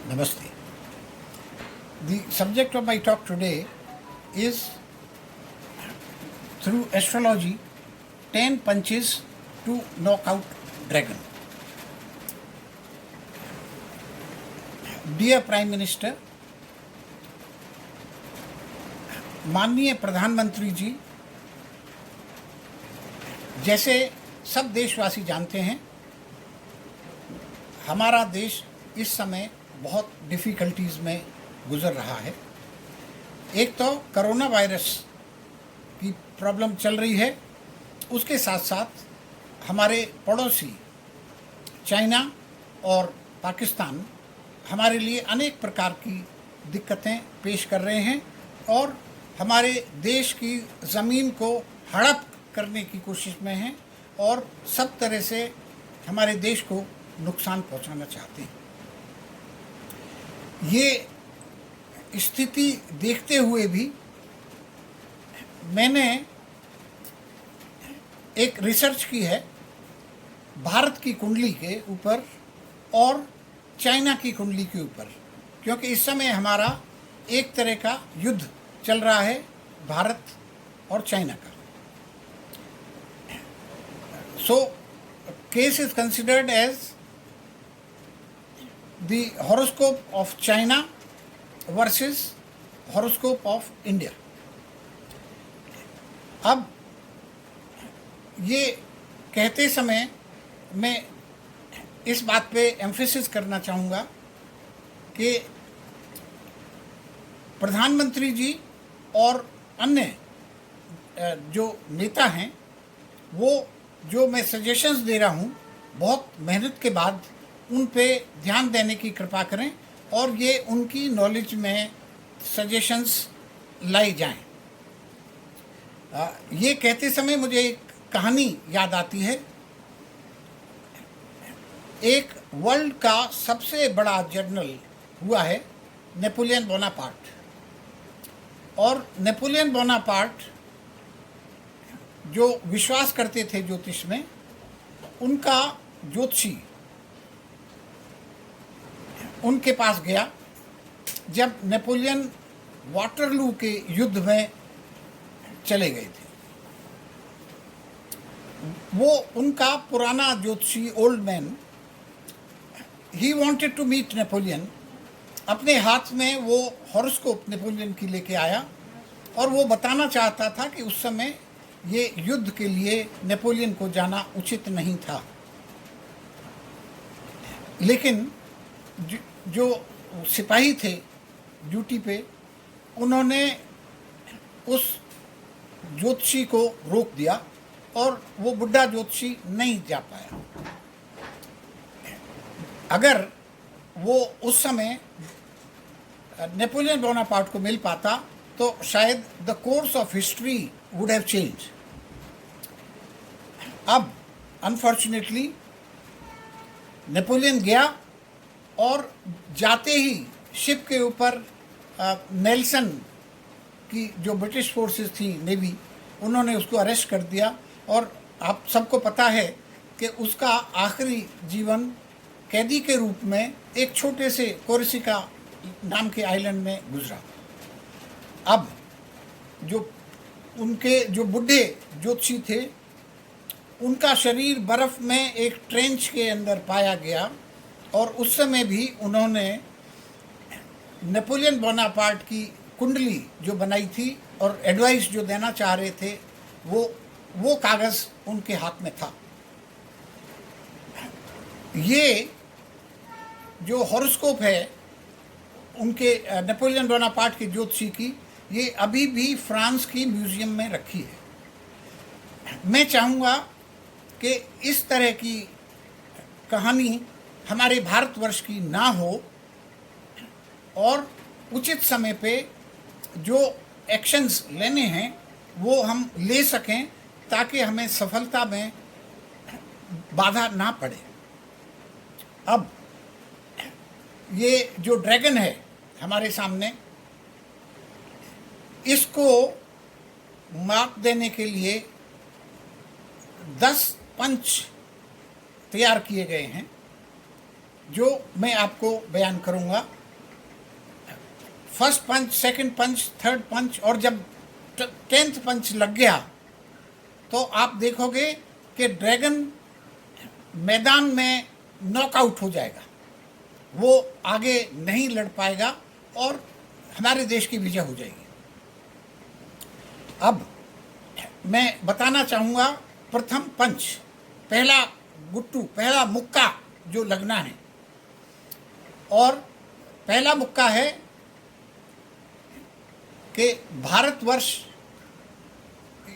Namaste. The subject of my talk today is through astrology 10 punches to knock out dragon. Dear Prime Minister, माननीय प्रधानमंत्री जी, जैसे सब देशवासी जानते हैं, हमारा देश इस समय बहुत डिफ़िकल्टीज़ में गुज़र रहा है। एक तो कोरोना वायरस की प्रॉब्लम चल रही है, उसके साथ साथ हमारे पड़ोसी चाइना और पाकिस्तान हमारे लिए अनेक प्रकार की दिक्कतें पेश कर रहे हैं और हमारे देश की ज़मीन को हड़प करने की कोशिश में हैं और सब तरह से हमारे देश को नुकसान पहुंचाना चाहते हैं। ये स्थिति देखते हुए भी मैंने एक रिसर्च की है भारत की कुंडली के ऊपर और चाइना की कुंडली के ऊपर, क्योंकि इस समय हमारा एक तरह का युद्ध चल रहा है भारत और चाइना का। So case is considered as the horoscope of China versus horoscope of India. अब ये कहते समय मैं इस बात पे एम्फेसिस करना चाहूँगा कि प्रधानमंत्री जी और अन्य जो नेता हैं, वो जो मैं सजेशंस दे रहा हूँ, बहुत मेहनत के बाद उन पे ध्यान देने की कृपा करें और ये उनकी नॉलेज में सजेशंस लाई जाएं। ये कहते समय मुझे एक कहानी याद आती है। एक वर्ल्ड का सबसे बड़ा जनरल हुआ है नेपोलियन बोनापार्ट, और नेपोलियन बोनापार्ट जो विश्वास करते थे ज्योतिष में, उनका ज्योतिषी उनके पास गया जब नेपोलियन वाटरलू के युद्ध में चले गए थे। वो उनका पुराना ज्योतिषी old man, he wanted to meet Napoleon. अपने हाथ में वो हॉरोस्कोप नेपोलियन की लेके आया और वो बताना चाहता था कि उस समय ये युद्ध के लिए नेपोलियन को जाना उचित नहीं था। लेकिन जो सिपाही थे ड्यूटी पे, उन्होंने उस ज्योतिषी को रोक दिया और वो बुढ़ा ज्योतिषी नहीं जा पाया। अगर वो उस समय नेपोलियन बोनापार्ट को मिल पाता तो शायद the course of history would have change. अब अनफॉर्चुनेटली नेपोलियन गया और जाते ही शिप के ऊपर नेल्सन की जो ब्रिटिश फोर्सेस थी, नेवी, उन्होंने उसको अरेस्ट कर दिया और आप सबको पता है कि उसका आखिरी जीवन कैदी के रूप में एक छोटे से कोरिसिका नाम के आइलैंड में गुजरा। अब जो उनके जो बुढ़े ज्योतिषी थे, उनका शरीर बर्फ़ में एक ट्रेंच के अंदर पाया गया और उस समय भी उन्होंने नेपोलियन बोनापार्ट की कुंडली जो बनाई थी और एडवाइस जो देना चाह रहे थे, वो कागज़ उनके हाथ में था। ये जो हॉरोस्कोप है उनके नेपोलियन बोनापार्ट के ज्योतिषी की, ये अभी भी फ्रांस की म्यूज़ियम में रखी है। मैं चाहूँगा कि इस तरह की कहानी हमारे भारतवर्ष की ना हो और उचित समय पे जो एक्शंस लेने हैं वो हम ले सकें ताकि हमें सफलता में बाधा ना पड़े। अब ये जो ड्रैगन है हमारे सामने, इसको मात देने के लिए 10 पंच तैयार किए गए हैं जो मैं आपको बयान करूंगा। फर्स्ट पंच, सेकंड पंच, थर्ड पंच, और जब 10th पंच लग गया तो आप देखोगे कि ड्रैगन मैदान में नॉकआउट हो जाएगा, वो आगे नहीं लड़ पाएगा और हमारे देश की विजय हो जाएगी। अब मैं बताना चाहूँगा प्रथम पंच, पहला गुट्टू, पहला मुक्का जो लगना है, और पहला मुक्का है कि भारतवर्ष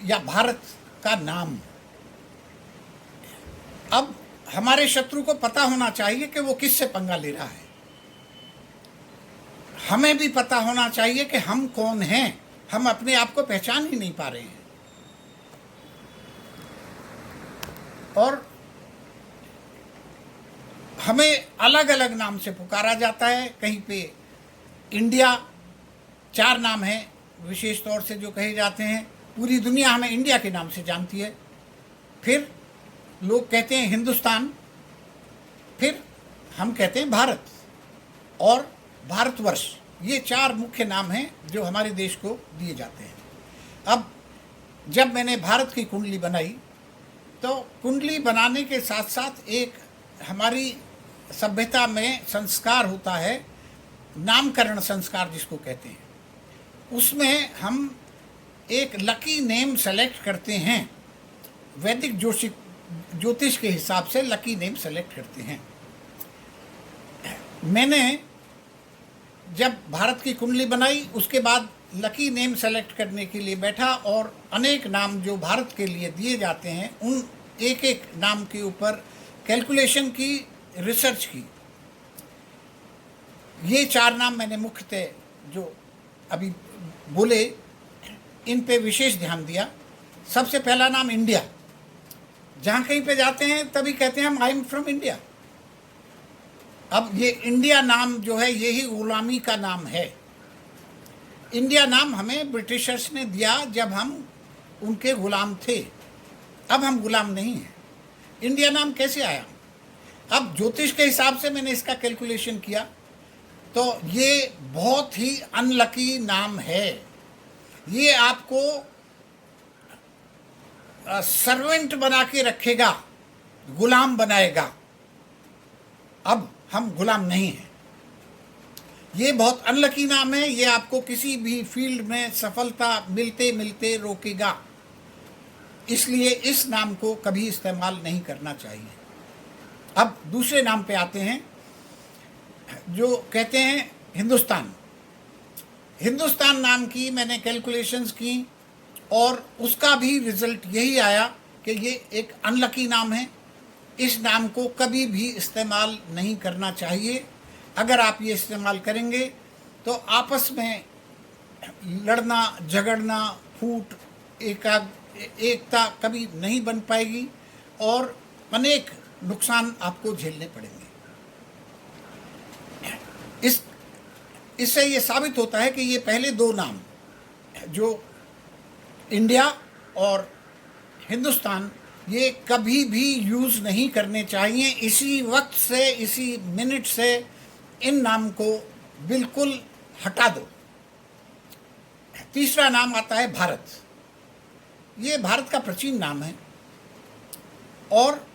या भारत का नाम। अब हमारे शत्रु को पता होना चाहिए कि वो किससे पंगा ले रहा है। हमें भी पता होना चाहिए कि हम कौन हैं। हम अपने आप को पहचान ही नहीं पा रहे हैं। और हमें अलग अलग नाम से पुकारा जाता है। कहीं पे इंडिया, 4 नाम हैं विशेष तौर से जो कहे जाते हैं। पूरी दुनिया हमें इंडिया के नाम से जानती है। फिर लोग कहते हैं हिंदुस्तान, फिर हम कहते हैं भारत और भारतवर्ष। ये 4 मुख्य नाम हैं जो हमारे देश को दिए जाते हैं। अब जब मैंने भारत की कुंडली बनाई तो कुंडली बनाने के साथ साथ एक हमारी सभ्यता में संस्कार होता है, नामकरण संस्कार जिसको कहते हैं। उसमें हम एक लकी नेम सेलेक्ट करते हैं। वैदिक ज्योतिष के हिसाब से लकी नेम सेलेक्ट करते हैं। मैंने जब भारत की कुंडली बनाई उसके बाद लकी नेम सेलेक्ट करने के लिए बैठा और अनेक नाम जो भारत के लिए दिए जाते हैं उन एक एक नाम के ऊपर कैलकुलेशन की, रिसर्च की। ये 4 नाम मैंने मुख्यतः जो अभी बोले इन पे विशेष ध्यान दिया। सबसे पहला नाम इंडिया। जहाँ कहीं पे जाते हैं तभी कहते हैं हम आई एम फ्रॉम इंडिया। अब ये इंडिया नाम जो है यही गुलामी का नाम है। इंडिया नाम हमें ब्रिटिशर्स ने दिया जब हम उनके गुलाम थे। अब हम गुलाम नहीं हैं। इंडिया नाम कैसे आया? अब ज्योतिष के हिसाब से मैंने इसका कैलकुलेशन किया तो ये बहुत ही अनलकी नाम है। ये आपको सर्वेंट बना के रखेगा, गुलाम बनाएगा। अब हम गुलाम नहीं हैं। ये बहुत अनलकी नाम है। ये आपको किसी भी फील्ड में सफलता मिलते मिलते रोकेगा। इसलिए इस नाम को कभी इस्तेमाल नहीं करना चाहिए। अब दूसरे नाम पे आते हैं जो कहते हैं हिंदुस्तान। हिंदुस्तान नाम की मैंने कैलकुलेशंस की और उसका भी रिजल्ट यही आया कि ये एक अनलकी नाम है। इस नाम को कभी भी इस्तेमाल नहीं करना चाहिए। अगर आप ये इस्तेमाल करेंगे तो आपस में लड़ना, झगड़ना, फूट, एकता कभी नहीं बन पाएगी और अनेक नुकसान आपको झेलने पड़ेंगे। इससे ये साबित होता है कि ये पहले 2 नाम जो इंडिया और हिंदुस्तान, ये कभी भी यूज़ नहीं करने चाहिए। इसी वक्त से, इसी मिनट से इन नाम को बिल्कुल हटा दो। तीसरा नाम आता है भारत। ये भारत का प्राचीन नाम है और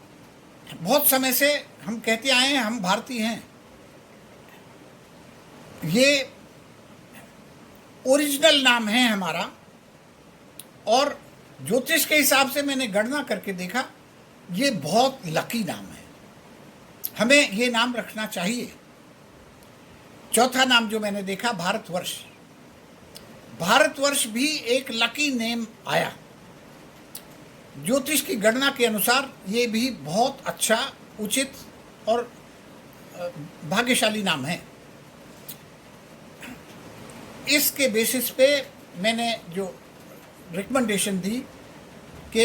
बहुत समय से हम कहते आए हैं हम भारतीय हैं। ये ओरिजिनल नाम है हमारा और ज्योतिष के हिसाब से मैंने गणना करके देखा ये बहुत लकी नाम है। हमें ये नाम रखना चाहिए। चौथा नाम जो मैंने देखा भारतवर्ष। भारतवर्ष भी एक लकी नेम आया। ज्योतिष की गणना के अनुसार ये भी बहुत अच्छा, उचित और भाग्यशाली नाम है। इसके बेसिस पे मैंने जो रिकमेंडेशन दी कि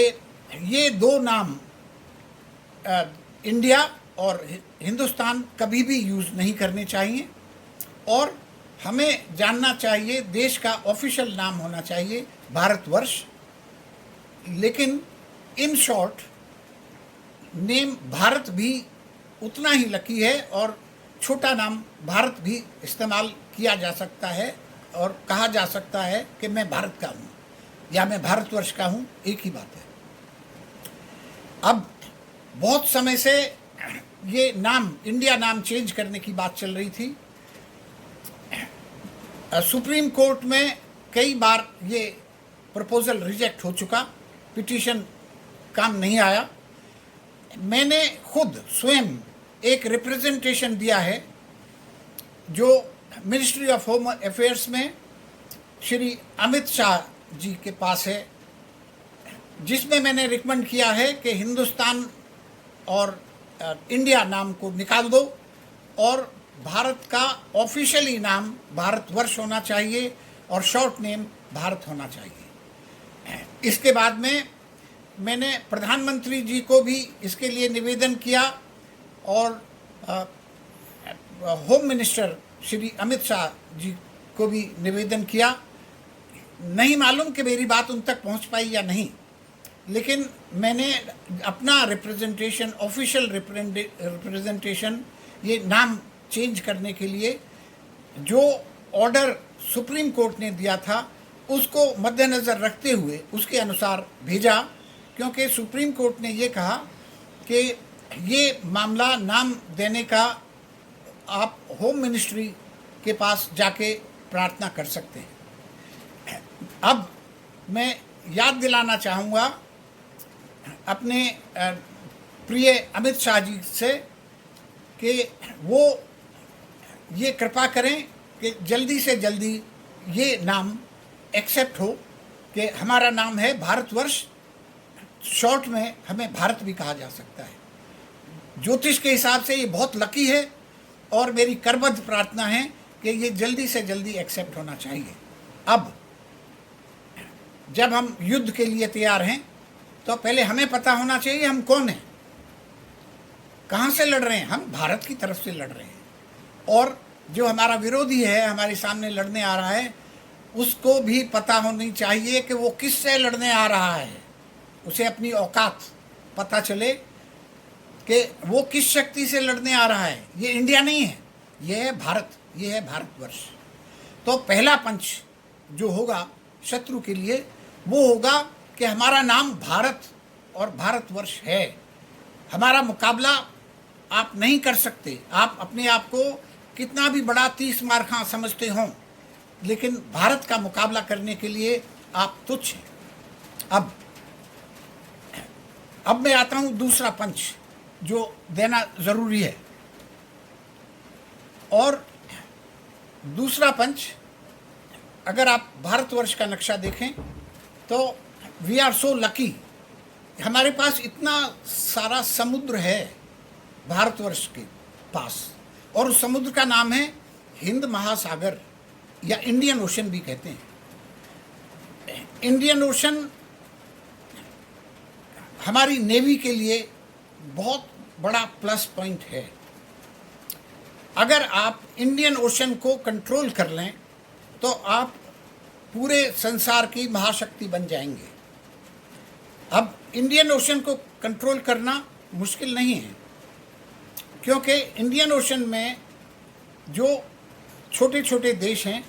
ये 2 नाम इंडिया और हिंदुस्तान कभी भी यूज़ नहीं करने चाहिए और हमें जानना चाहिए देश का ऑफिशियल नाम होना चाहिए भारतवर्ष। लेकिन इन शॉर्ट नेम भारत भी उतना ही लकी है, और छोटा नाम भारत भी इस्तेमाल किया जा सकता है और कहा जा सकता है कि मैं भारत का हूँ या मैं भारतवर्ष का हूँ, एक ही बात है। अब बहुत समय से ये नाम, इंडिया नाम चेंज करने की बात चल रही थी। सुप्रीम कोर्ट में कई बार ये प्रपोजल रिजेक्ट हो चुका, पिटीशन काम नहीं आया। मैंने खुद स्वयं एक रिप्रेजेंटेशन दिया है जो मिनिस्ट्री ऑफ होम अफेयर्स में श्री अमित शाह जी के पास है, जिसमें मैंने रिकमेंड किया है कि हिंदुस्तान और इंडिया नाम को निकाल दो और भारत का ऑफिशियली नाम भारतवर्ष होना चाहिए और शॉर्ट नेम भारत होना चाहिए। इसके बाद में मैंने प्रधानमंत्री जी को भी इसके लिए निवेदन किया और होम मिनिस्टर श्री अमित शाह जी को भी निवेदन किया। नहीं मालूम कि मेरी बात उन तक पहुंच पाई या नहीं, लेकिन मैंने अपना रिप्रेजेंटेशन, ऑफिशियल रिप्रेजेंटेशन, ये नाम चेंज करने के लिए जो ऑर्डर सुप्रीम कोर्ट ने दिया था उसको मद्देनज़र रखते हुए उसके अनुसार भेजा, क्योंकि सुप्रीम कोर्ट ने ये कहा कि ये मामला नाम देने का आप होम मिनिस्ट्री के पास जाके प्रार्थना कर सकते हैं। अब मैं याद दिलाना चाहूँगा अपने प्रिय अमित शाह जी से कि वो ये कृपा करें कि जल्दी से जल्दी ये नाम एक्सेप्ट हो कि हमारा नाम है भारतवर्ष, शॉर्ट में हमें भारत भी कहा जा सकता है। ज्योतिष के हिसाब से ये बहुत लकी है और मेरी करबद्ध प्रार्थना है कि ये जल्दी से जल्दी एक्सेप्ट होना चाहिए। अब जब हम युद्ध के लिए तैयार हैं तो पहले हमें पता होना चाहिए हम कौन हैं, कहाँ से लड़ रहे हैं। हम भारत की तरफ से लड़ रहे हैं, और जो हमारा विरोधी है, हमारे सामने लड़ने आ रहा है, उसको भी पता होनी चाहिए कि वो किससे लड़ने आ रहा है। उसे अपनी औकात पता चले कि वो किस शक्ति से लड़ने आ रहा है। ये इंडिया नहीं है, ये है भारत, ये है भारतवर्ष। तो पहला पंच जो होगा शत्रु के लिए वो होगा कि हमारा नाम भारत और भारतवर्ष है। हमारा मुकाबला आप नहीं कर सकते। आप अपने आप को कितना भी बड़ा 30 मारखा समझते हों, लेकिन भारत का मुकाबला करने के लिए आप तुच्छ हैं। अब मैं आता हूँ दूसरा पंच जो देना ज़रूरी है। और दूसरा पंच, अगर आप भारतवर्ष का नक्शा देखें तो वी आर सो लकी, हमारे पास इतना सारा समुद्र है भारतवर्ष के पास, और उस समुद्र का नाम है हिंद महासागर या इंडियन ओशन भी कहते हैं। इंडियन ओशन हमारी नेवी के लिए बहुत बड़ा प्लस पॉइंट है। अगर आप इंडियन ओशन को कंट्रोल कर लें तो आप पूरे संसार की महाशक्ति बन जाएंगे। अब इंडियन ओशन को कंट्रोल करना मुश्किल नहीं है, क्योंकि इंडियन ओशन में जो छोटे छोटे देश हैं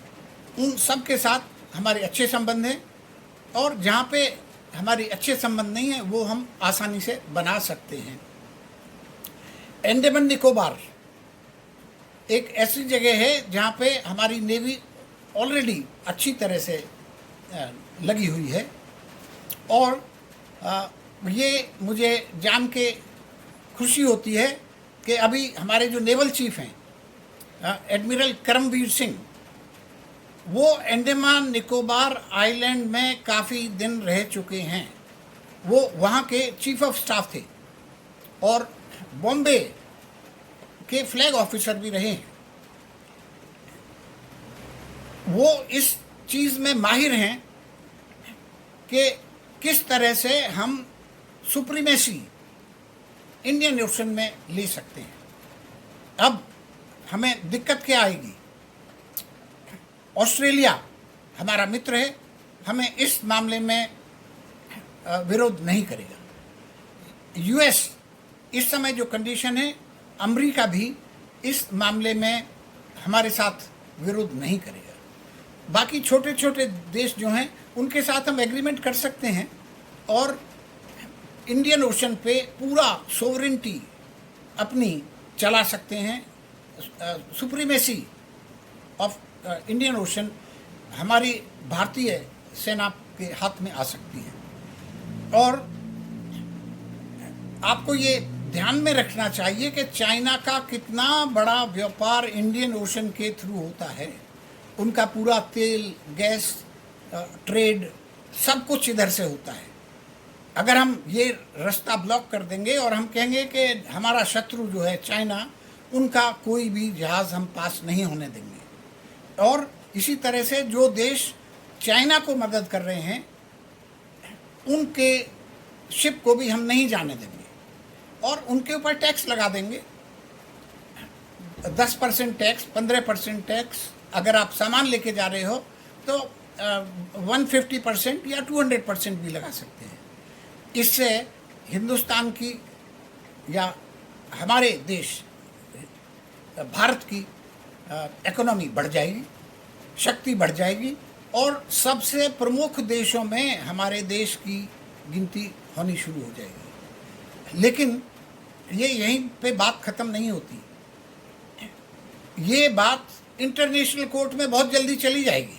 उन सब के साथ हमारे अच्छे संबंध हैं, और जहाँ पे हमारे अच्छे संबंध नहीं हैं वो हम आसानी से बना सकते हैं। अंडमान निकोबार एक ऐसी जगह है जहाँ पे हमारी नेवी ऑलरेडी अच्छी तरह से लगी हुई है, और ये मुझे जान के खुशी होती है कि अभी हमारे जो नेवल चीफ हैं एडमिरल करमवीर सिंह, वो अंडमान निकोबार आइलैंड में काफ़ी दिन रह चुके हैं। वो वहाँ के चीफ ऑफ स्टाफ थे और बॉम्बे के फ्लैग ऑफिसर भी रहे हैं। वो इस चीज़ में माहिर हैं कि किस तरह से हम सुप्रीमेसी इंडियन ओशन में ले सकते हैं। अब हमें दिक्कत क्या आएगी? ऑस्ट्रेलिया हमारा मित्र है, हमें इस मामले में विरोध नहीं करेगा। यूएस इस समय जो कंडीशन है अमेरिका भी इस मामले में हमारे साथ विरोध नहीं करेगा। बाकी छोटे छोटे देश जो हैं उनके साथ हम एग्रीमेंट कर सकते हैं और इंडियन ओशन पे पूरा सोवरेंटी अपनी चला सकते हैं। सुप्रीमेसी ऑफ इंडियन ओशन हमारी भारतीय सेना के हाथ में आ सकती है। और आपको ये ध्यान में रखना चाहिए कि चाइना का कितना बड़ा व्यापार इंडियन ओशन के थ्रू होता है। उनका पूरा तेल, गैस, ट्रेड सब कुछ इधर से होता है। अगर हम ये रास्ता ब्लॉक कर देंगे और हम कहेंगे कि हमारा शत्रु जो है चाइना, उनका कोई भी जहाज़ हम पास नहीं होने देंगे। और इसी तरह से जो देश चाइना को मदद कर रहे हैं उनके शिप को भी हम नहीं जाने देंगे और उनके ऊपर टैक्स लगा देंगे। 10% टैक्स, 15% टैक्स। अगर आप सामान लेके जा रहे हो तो 150% या 200% भी लगा सकते हैं। इससे हिंदुस्तान की या हमारे देश भारत की इकोनॉमी बढ़ जाएगी, शक्ति बढ़ जाएगी और सबसे प्रमुख देशों में हमारे देश की गिनती होनी शुरू हो जाएगी। लेकिन ये यहीं पे बात ख़त्म नहीं होती। ये बात इंटरनेशनल कोर्ट में बहुत जल्दी चली जाएगी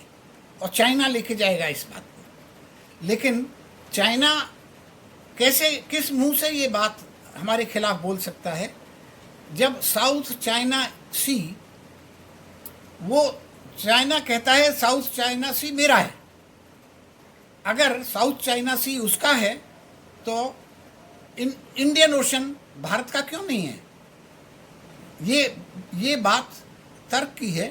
और चाइना लेके जाएगा इस बात को। लेकिन चाइना कैसे, किस मुंह से ये बात हमारे खिलाफ बोल सकता है जब साउथ चाइना सी, वो चाइना कहता है साउथ चाइना सी मेरा है। अगर साउथ चाइना सी उसका है तो इंडियन ओशन भारत का क्यों नहीं है? ये बात तर्क की है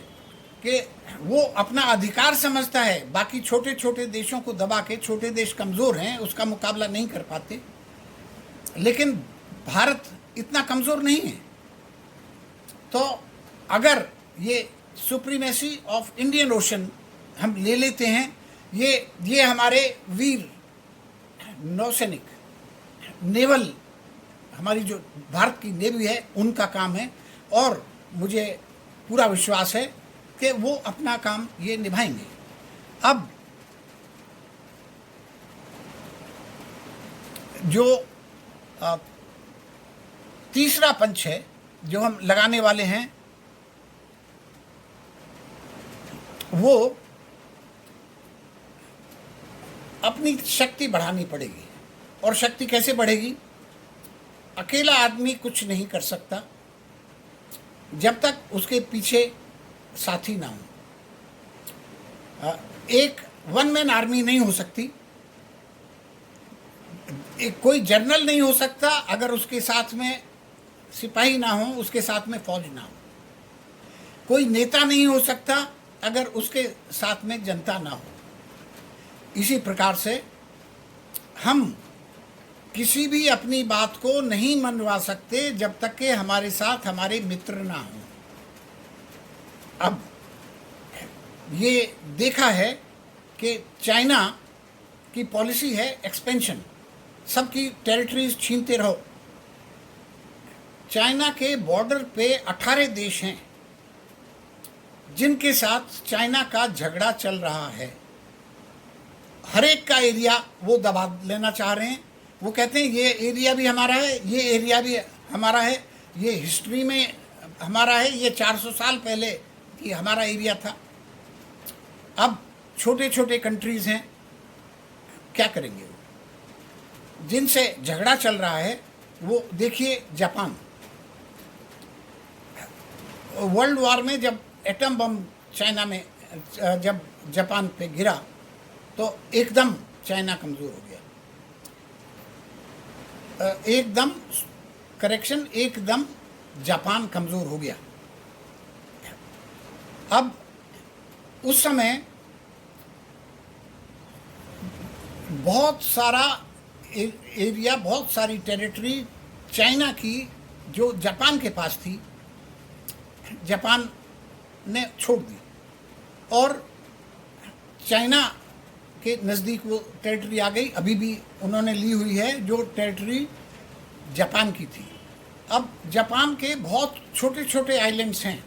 कि वो अपना अधिकार समझता है। बाकी छोटे छोटे देशों को दबा के, छोटे देश कमज़ोर हैं, उसका मुकाबला नहीं कर पाते, लेकिन भारत इतना कमज़ोर नहीं है। तो अगर ये सुप्रीमेसी ऑफ इंडियन ओशन हम ले लेते हैं, ये हमारे वीर नौसैनिक, नेवल, हमारी जो भारत की नेवी है उनका काम है और मुझे पूरा विश्वास है कि वो अपना काम ये निभाएंगे। अब जो तीसरा पंच है जो हम लगाने वाले हैं वो अपनी शक्ति बढ़ानी पड़ेगी। और शक्ति कैसे बढ़ेगी? अकेला आदमी कुछ नहीं कर सकता जब तक उसके पीछे साथी ना हो। एक वन मैन आर्मी नहीं हो सकती, एक कोई जनरल नहीं हो सकता अगर उसके साथ में सिपाही ना हो, उसके साथ में फौज ना हो। कोई नेता नहीं हो सकता अगर उसके साथ में जनता ना हो। इसी प्रकार से हम किसी भी अपनी बात को नहीं मनवा सकते जब तक कि हमारे साथ हमारे मित्र ना हो। अब ये देखा है कि चाइना की पॉलिसी है एक्सपेंशन, सबकी टेरिटरीज छीनते रहो। चाइना के बॉर्डर पे 18 देश हैं जिनके साथ चाइना का झगड़ा चल रहा है। हर एक का एरिया वो दबा लेना चाह रहे हैं। वो कहते हैं ये एरिया भी हमारा है, ये एरिया भी हमारा है, ये हिस्ट्री में हमारा है, ये 400 साल पहले ये हमारा एरिया था। अब छोटे छोटे कंट्रीज़ हैं, क्या करेंगे वो? जिनसे झगड़ा चल रहा है वो देखिए जापान। वर्ल्ड वॉर में जब एटम बम चाइना में जब जापान पे गिरा तो एकदम चाइना कमज़ोर हो गया। एकदम जापान कमज़ोर हो गया। अब उस समय बहुत सारा एरिया, बहुत सारी टेरिटरी चाइना की जो जापान के पास थी, जापान ने छोड़ दी और चाइना के नज़दीक वो टेरिटरी आ गई। अभी भी उन्होंने ली हुई है जो टेरिटरी जापान की थी। अब जापान के बहुत छोटे छोटे आइलैंड्स हैं।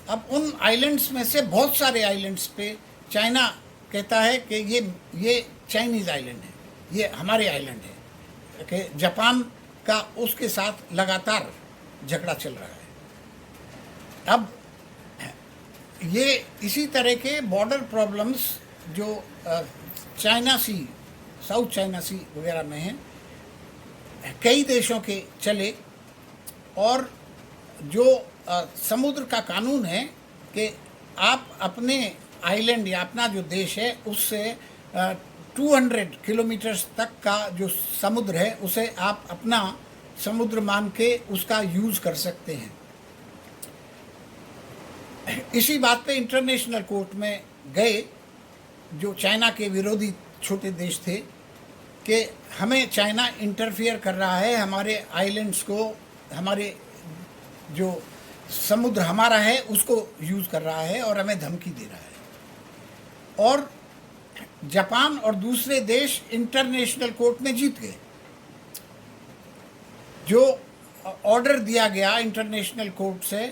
अब उन आइलैंड्स में से बहुत सारे आइलैंड्स पे चाइना कहता है कि ये चाइनीज़ आइलैंड है, ये हमारे आइलैंड है, कि जापान का उसके साथ लगातार झगड़ा चल रहा है। अब ये इसी तरह के बॉर्डर प्रॉब्लम्स जो चाइना सी, साउथ चाइना सी वगैरह में हैं, कई देशों के चले, और जो समुद्र का कानून है कि आप अपने आइलैंड या अपना जो देश है उससे 200 किलोमीटर्स तक का जो समुद्र है उसे आप अपना समुद्र मान के उसका यूज़ कर सकते हैं। इसी बात पे इंटरनेशनल कोर्ट में गए जो चाइना के विरोधी छोटे देश थे कि हमें चाइना इंटरफियर कर रहा है, हमारे आइलैंड्स को, हमारे जो समुद्र हमारा है उसको यूज़ कर रहा है और हमें धमकी दे रहा है। और जापान और दूसरे देश इंटरनेशनल कोर्ट में जीत गए। जो ऑर्डर दिया गया इंटरनेशनल कोर्ट से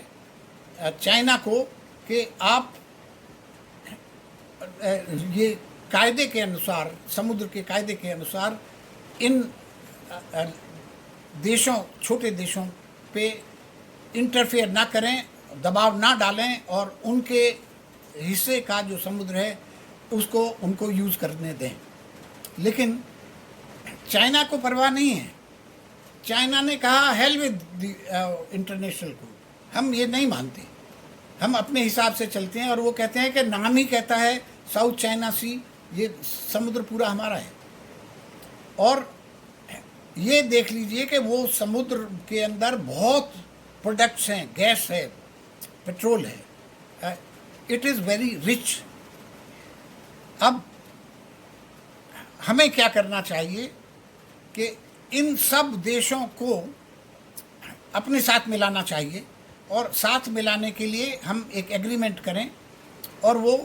चाइना को कि आप ये कायदे के अनुसार, समुद्र के कायदे के अनुसार इन देशों, छोटे देशों पे इंटरफेयर ना करें, दबाव ना डालें और उनके हिस्से का जो समुद्र है उसको उनको यूज़ करने दें। लेकिन चाइना को परवाह नहीं है। चाइना ने कहा हेल विद इंटरनेशनल कोर्ट, हम ये नहीं मानते, हम अपने हिसाब से चलते हैं। और वो कहते हैं कि नाम ही कहता है साउथ चाइना सी, ये समुद्र पूरा हमारा है। और ये देख लीजिए कि वो समुद्र के अंदर बहुत प्रोडक्ट्स हैं, गैस है, पेट्रोल है, इट इज़ वेरी रिच। अब हमें क्या करना चाहिए कि इन सब देशों को अपने साथ मिलाना चाहिए, और साथ मिलाने के लिए हम एक एग्रीमेंट करें, और वो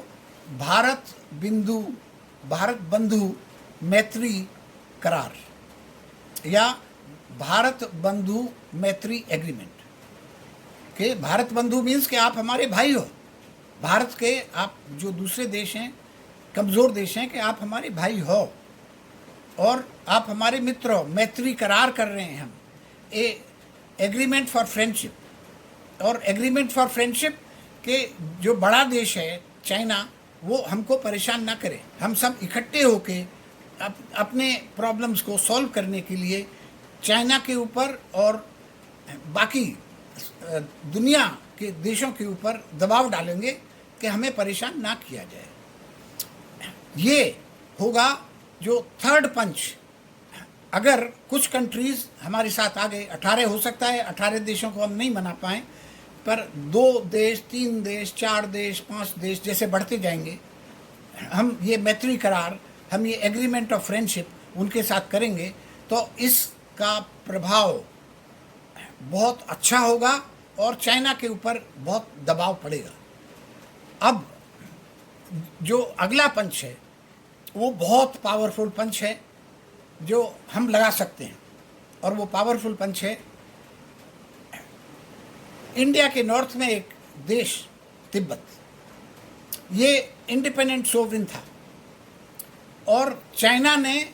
भारत बंधु मैत्री करार या भारत बंधु मैत्री एग्रीमेंट। कि भारत बंधु मीन्स कि आप हमारे भाई हो, भारत के आप जो दूसरे देश हैं, कमज़ोर देश हैं, कि आप हमारे भाई हो और आप हमारे मित्र हो। मैत्री करार कर रहे हैं हम, एग्रीमेंट फॉर फ्रेंडशिप। और एग्रीमेंट फॉर फ्रेंडशिप के जो बड़ा देश है चाइना, वो हमको परेशान ना करे, हम सब इकट्ठे होके अपने प्रॉब्लम्स को सॉल्व करने के लिए चाइना के ऊपर और बाकी दुनिया के देशों के ऊपर दबाव डालेंगे कि हमें परेशान ना किया जाए। ये होगा जो थर्ड पंच। अगर कुछ कंट्रीज़ हमारे साथ आ गए, 18 हो सकता है, 18 देशों को हम नहीं मना पाएँ, पर 2 देश, 3 देश, 4 देश, 5 देश जैसे बढ़ते जाएंगे, हम ये मैत्री करार, हम ये एग्रीमेंट ऑफ फ्रेंडशिप उनके साथ करेंगे, तो इसका प्रभाव बहुत अच्छा होगा और चाइना के ऊपर बहुत दबाव पड़ेगा। अब जो अगला पंच है वो बहुत पावरफुल पंच है जो हम लगा सकते हैं, और वो पावरफुल पंच है इंडिया के नॉर्थ में एक देश तिब्बत। ये इंडिपेंडेंट सोवरिन था और चाइना ने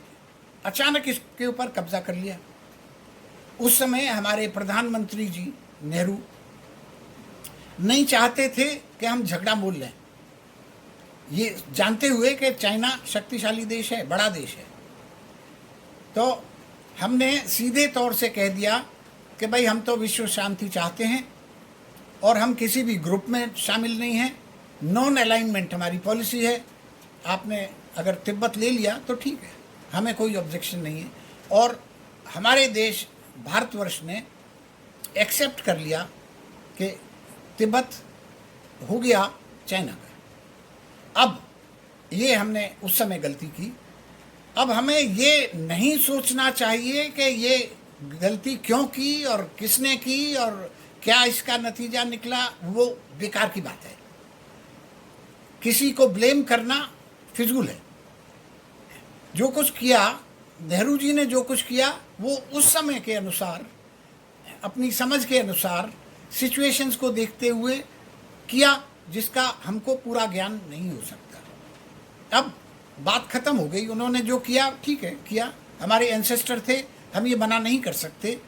अचानक इसके ऊपर कब्जा कर लिया। उस समय हमारे प्रधानमंत्री जी नेहरू नहीं चाहते थे कि हम झगड़ा मोल लें, ये जानते हुए कि चाइना शक्तिशाली देश है, बड़ा देश है। तो हमने सीधे तौर से कह दिया कि भाई हम तो विश्व शांति चाहते हैं और हम किसी भी ग्रुप में शामिल नहीं हैं, नॉन अलाइनमेंट हमारी पॉलिसी है। आपने अगर तिब्बत ले लिया तो ठीक है, हमें कोई ऑब्जेक्शन नहीं है। और हमारे देश भारतवर्ष ने एक्सेप्ट कर लिया कि तिब्बत हो गया चाइना का। अब ये हमने उस समय गलती की। अब हमें ये नहीं सोचना चाहिए कि ये गलती क्यों की और किसने की और क्या इसका नतीजा निकला, वो बेकार की बात है। किसी को ब्लेम करना फिजूल है। जो कुछ किया नेहरू जी ने, जो कुछ किया वो उस समय के अनुसार अपनी समझ के अनुसार सिचुएशंस को देखते हुए किया, जिसका हमको पूरा ज्ञान नहीं हो सकता। अब बात ख़त्म हो गई, उन्होंने जो किया ठीक है किया, हमारे एंसेस्टर थे, हम ये मना नहीं कर सकते।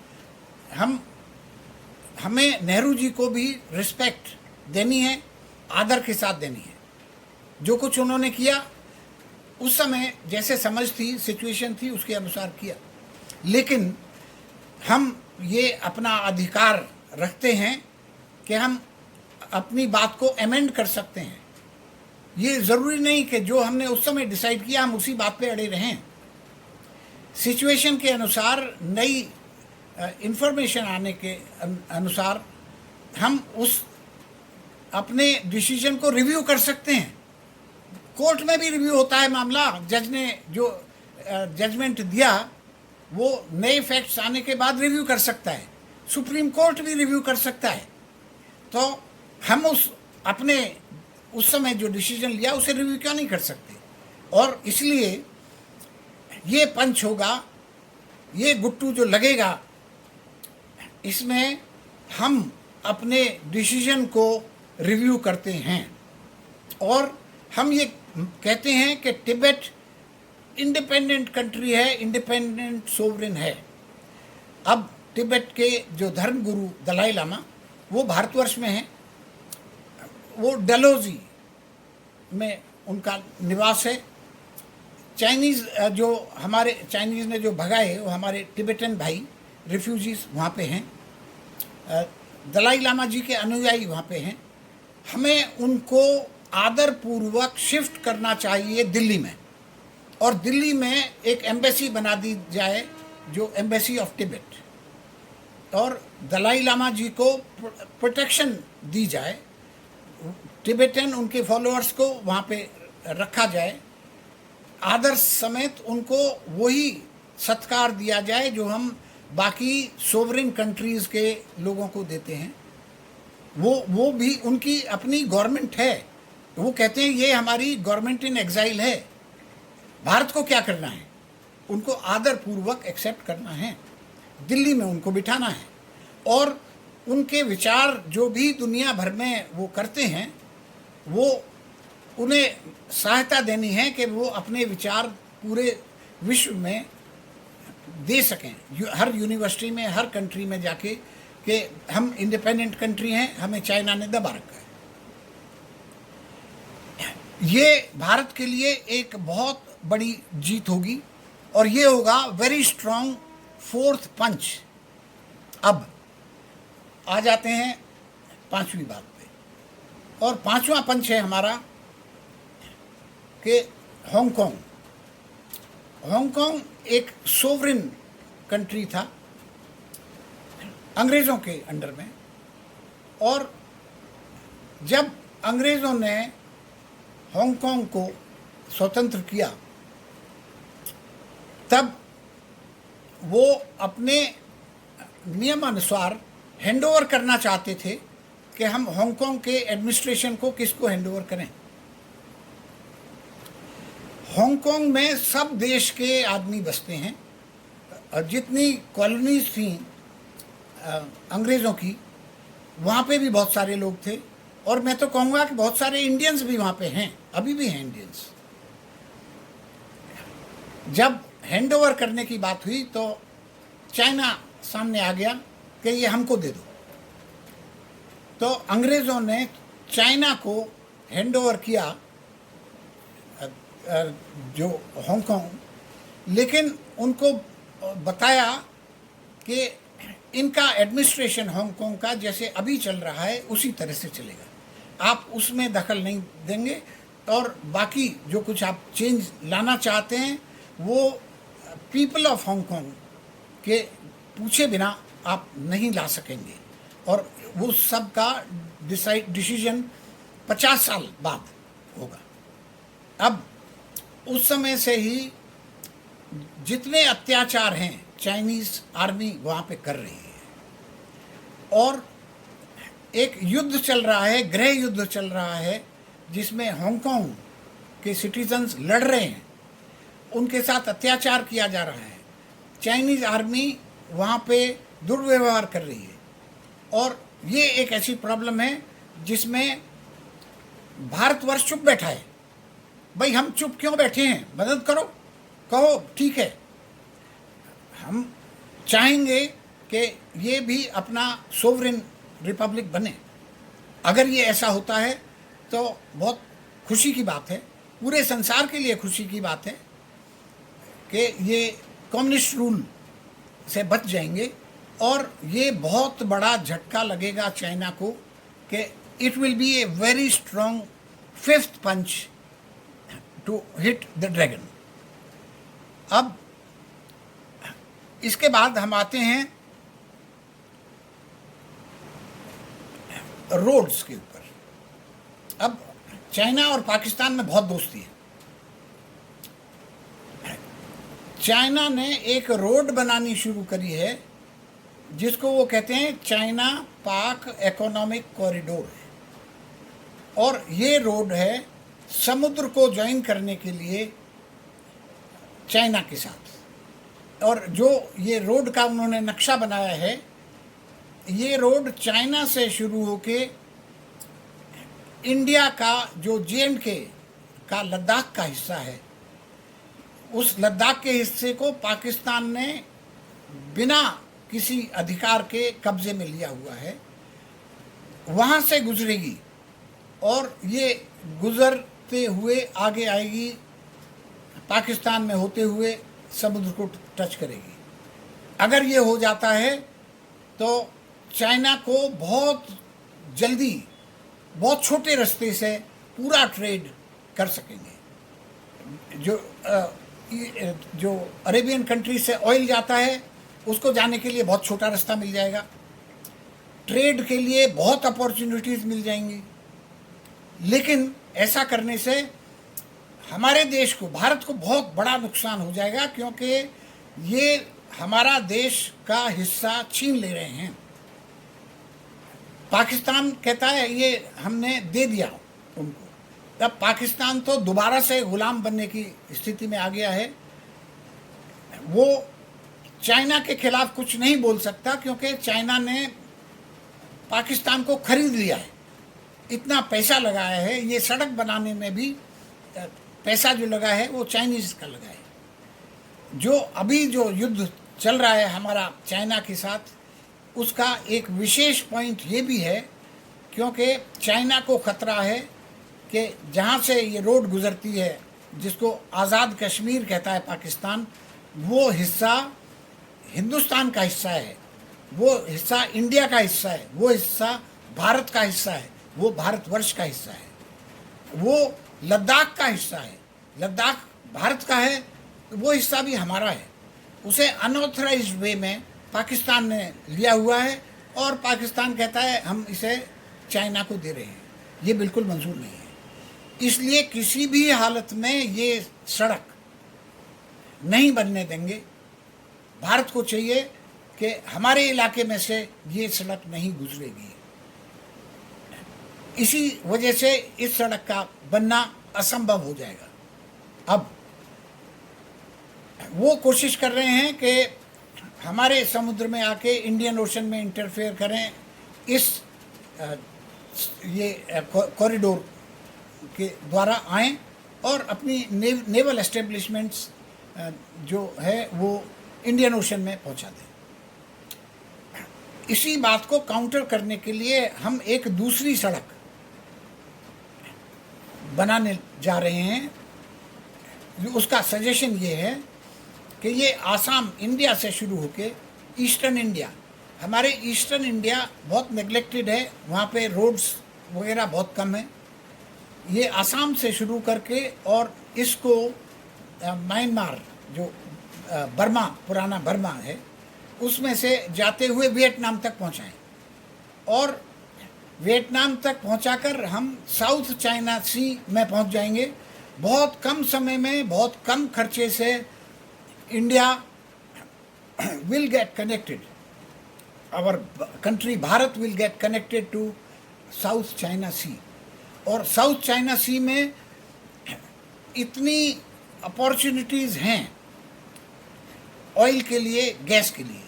हमें नेहरू जी को भी रिस्पेक्ट देनी है, आदर के साथ देनी है। जो कुछ उन्होंने किया उस समय जैसे समझ थी, सिचुएशन थी, उसके अनुसार किया। लेकिन हम ये अपना अधिकार रखते हैं कि हम अपनी बात को अमेंड कर सकते हैं। ये ज़रूरी नहीं कि जो हमने उस समय डिसाइड किया हम उसी बात पे अड़े रहें। सिचुएशन के अनुसार, नई इंफॉर्मेशन आने के अनुसार हम उस अपने डिसीजन को रिव्यू कर सकते हैं। कोर्ट में भी रिव्यू होता है मामला, जज ने जो जजमेंट दिया वो नए फैक्ट्स आने के बाद रिव्यू कर सकता है, सुप्रीम कोर्ट भी रिव्यू कर सकता है। तो हम उस समय जो डिसीजन लिया उसे रिव्यू क्यों नहीं कर सकते? और इसलिए ये पंच होगा, ये गुट्टू जो लगेगा, इसमें हम अपने डिसीजन को रिव्यू करते हैं और हम ये कहते हैं कि तिब्बत इंडिपेंडेंट कंट्री है, इंडिपेंडेंट सोवरेन है। अब तिब्बत के जो धर्म गुरु दलाई लामा वो भारतवर्ष में हैं, वो डलहौजी में उनका निवास है। चाइनीज़ जो हमारे चाइनीज़ ने जो भगाए वो हमारे तिब्बतन भाई रिफ्यूजीज़ वहाँ पे हैं, दलाई लामा जी के अनुयायी वहाँ पे हैं। हमें उनको आदरपूर्वक शिफ्ट करना चाहिए दिल्ली में, और दिल्ली में एक एम्बेसी बना दी जाए जो एम्बेसी ऑफ तिब्बत, और दलाई लामा जी को प्रोटेक्शन दी जाए, तिब्बतन उनके फॉलोअर्स को वहाँ पे रखा जाए, आदर समेत उनको वही सत्कार दिया जाए जो हम बाकी सोवरेन कंट्रीज़ के लोगों को देते हैं। वो भी उनकी अपनी गवर्नमेंट है, वो कहते हैं ये हमारी गवर्नमेंट इन एग्जाइल है। भारत को क्या करना है? उनको आदरपूर्वक एक्सेप्ट करना है, दिल्ली में उनको बिठाना है, और उनके विचार जो भी दुनिया भर में वो करते हैं वो उन्हें सहायता देनी है कि वो अपने विचार पूरे विश्व में दे सकें, हर यूनिवर्सिटी में, हर कंट्री में जाके, कि हम इंडिपेंडेंट कंट्री हैं, हमें चाइना ने दबा रखा है। ये भारत के लिए एक बहुत बड़ी जीत होगी और ये होगा वेरी स्ट्रॉन्ग फोर्थ पंच। अब आ जाते हैं पांचवी बात पे, और पांचवा पंच है हमारा कि हांगकांग एक सोवरेन कंट्री था अंग्रेज़ों के अंडर में, और जब अंग्रेज़ों ने हांगकांग को स्वतंत्र किया तब वो अपने नियमानुसार हैंडओवर करना चाहते थे कि हम हांगकांग के एडमिनिस्ट्रेशन को किसको हैंडओवर करें। हांगकांग में सब देश के आदमी बसते हैं, और जितनी कॉलोनीज थी अंग्रेज़ों की, वहाँ पे भी बहुत सारे लोग थे, और मैं तो कहूँगा कि बहुत सारे इंडियंस भी वहाँ पे हैं, अभी भी हैं इंडियंस। जब हैंडओवर करने की बात हुई तो चाइना सामने आ गया कि ये हमको दे दो, तो अंग्रेज़ों ने चाइना को हैंडओवर किया जो हांगकांग, लेकिन उनको बताया कि इनका एडमिनिस्ट्रेशन हांगकांग का जैसे अभी चल रहा है उसी तरह से चलेगा, आप उसमें दखल नहीं देंगे, और बाकी जो कुछ आप चेंज लाना चाहते हैं वो पीपल ऑफ हांगकांग के पूछे बिना आप नहीं ला सकेंगे, और वो सब का डिसीजन 50 साल बाद होगा। अब उस समय से ही जितने अत्याचार हैं चाइनीज़ आर्मी वहाँ पे कर रही है, और एक युद्ध चल रहा है, गृह युद्ध चल रहा है, जिसमें हांगकांग के सिटीजन्स लड़ रहे हैं, उनके साथ अत्याचार किया जा रहा है। चाइनीज़ आर्मी वहाँ पे दुर्व्यवहार कर रही है। और ये एक ऐसी प्रॉब्लम है जिसमें भारतवर्ष चुप बैठा है। भाई हम चुप क्यों बैठे हैं, मदद करो, कहो ठीक है। हम चाहेंगे कि ये भी अपना सोवरेन रिपब्लिक बने। अगर ये ऐसा होता है तो बहुत खुशी की बात है, पूरे संसार के लिए खुशी की बात है कि ये कम्युनिस्ट रूल से बच जाएंगे। और ये बहुत बड़ा झटका लगेगा चाइना को कि it will be a very strong fifth punch to hit the dragon. अब इसके बाद हम आते हैं रोड्स के ऊपर। अब चाइना और पाकिस्तान में बहुत दोस्ती है। चाइना ने एक रोड बनानी शुरू करी है जिसको वो कहते हैं चाइना पाक इकोनॉमिक कॉरिडोर। और ये रोड है समुद्र को ज्वाइन करने के लिए चाइना के साथ। और जो ये रोड का उन्होंने नक्शा बनाया है, ये रोड चाइना से शुरू होके इंडिया का जो J&K का लद्दाख का हिस्सा है, उस लद्दाख के हिस्से को पाकिस्तान ने बिना किसी अधिकार के कब्जे में लिया हुआ है, वहाँ से गुजरेगी और ये गुजरते हुए आगे आएगी, पाकिस्तान में होते हुए समुद्र को टच करेगी। अगर ये हो जाता है तो चाइना को बहुत जल्दी बहुत छोटे रास्ते से पूरा ट्रेड कर सकेंगे। जो अरेबियन कंट्री से ऑयल जाता है उसको जाने के लिए बहुत छोटा रास्ता मिल जाएगा। ट्रेड के लिए बहुत अपॉर्चुनिटीज़ मिल जाएंगी। लेकिन ऐसा करने से हमारे देश को, भारत को बहुत बड़ा नुकसान हो जाएगा, क्योंकि ये हमारा देश का हिस्सा छीन ले रहे हैं। पाकिस्तान कहता है ये हमने दे दिया उनको। तब पाकिस्तान तो दोबारा से गुलाम बनने की स्थिति में आ गया है। वो चाइना के खिलाफ कुछ नहीं बोल सकता, क्योंकि चाइना ने पाकिस्तान को खरीद लिया है, इतना पैसा लगाया है। ये सड़क बनाने में भी पैसा जो लगा है वो चाइनीज़ का लगा है। जो अभी जो युद्ध चल रहा है हमारा चाइना के साथ, उसका एक विशेष पॉइंट ये भी है, क्योंकि चाइना को खतरा है कि जहाँ से ये रोड गुजरती है, जिसको आज़ाद कश्मीर कहता है पाकिस्तान, वो हिस्सा हिंदुस्तान का हिस्सा है, वो हिस्सा इंडिया का हिस्सा है, वो हिस्सा भारत का हिस्सा है, वो भारतवर्ष का हिस्सा है, वो लद्दाख का हिस्सा है। लद्दाख भारत का है, वो हिस्सा भी हमारा है। उसे अनऑथराइज्ड वे में पाकिस्तान ने लिया हुआ है और पाकिस्तान कहता है हम इसे चाइना को दे रहे हैं। ये बिल्कुल मंजूर नहीं है। इसलिए किसी भी हालत में ये सड़क नहीं बनने देंगे। भारत को चाहिए कि हमारे इलाके में से ये सड़क नहीं गुजरेगी। इसी वजह से इस सड़क का बनना असंभव हो जाएगा। अब वो कोशिश कर रहे हैं कि हमारे समुद्र में आके इंडियन ओशन में इंटरफेयर करें, इस ये कॉरिडोर के द्वारा आएं और अपनी नेवल एस्टेब्लिशमेंट्स जो है वो इंडियन ओशन में पहुंचा दें। इसी बात को काउंटर करने के लिए हम एक दूसरी सड़क बनाने जा रहे हैं। उसका सजेशन ये है कि ये आसाम इंडिया से शुरू होके ईस्टर्न इंडिया, हमारे ईस्टर्न इंडिया बहुत नेग्लेक्टेड है, वहाँ पे रोड्स वगैरह बहुत कम है। ये आसाम से शुरू करके और इसको म्यांमार जो बर्मा, पुराना बर्मा है, उसमें से जाते हुए वियतनाम तक पहुँचाएँ और वियतनाम तक पहुंचाकर हम साउथ चाइना सी में पहुंच जाएंगे। बहुत कम समय में, बहुत कम खर्चे से India will get connected, our country Bharat will get connected to South China Sea. और साउथ चाइना सी में इतनी अपॉर्चुनिटीज़ हैं ऑयल के लिए, गैस के लिए।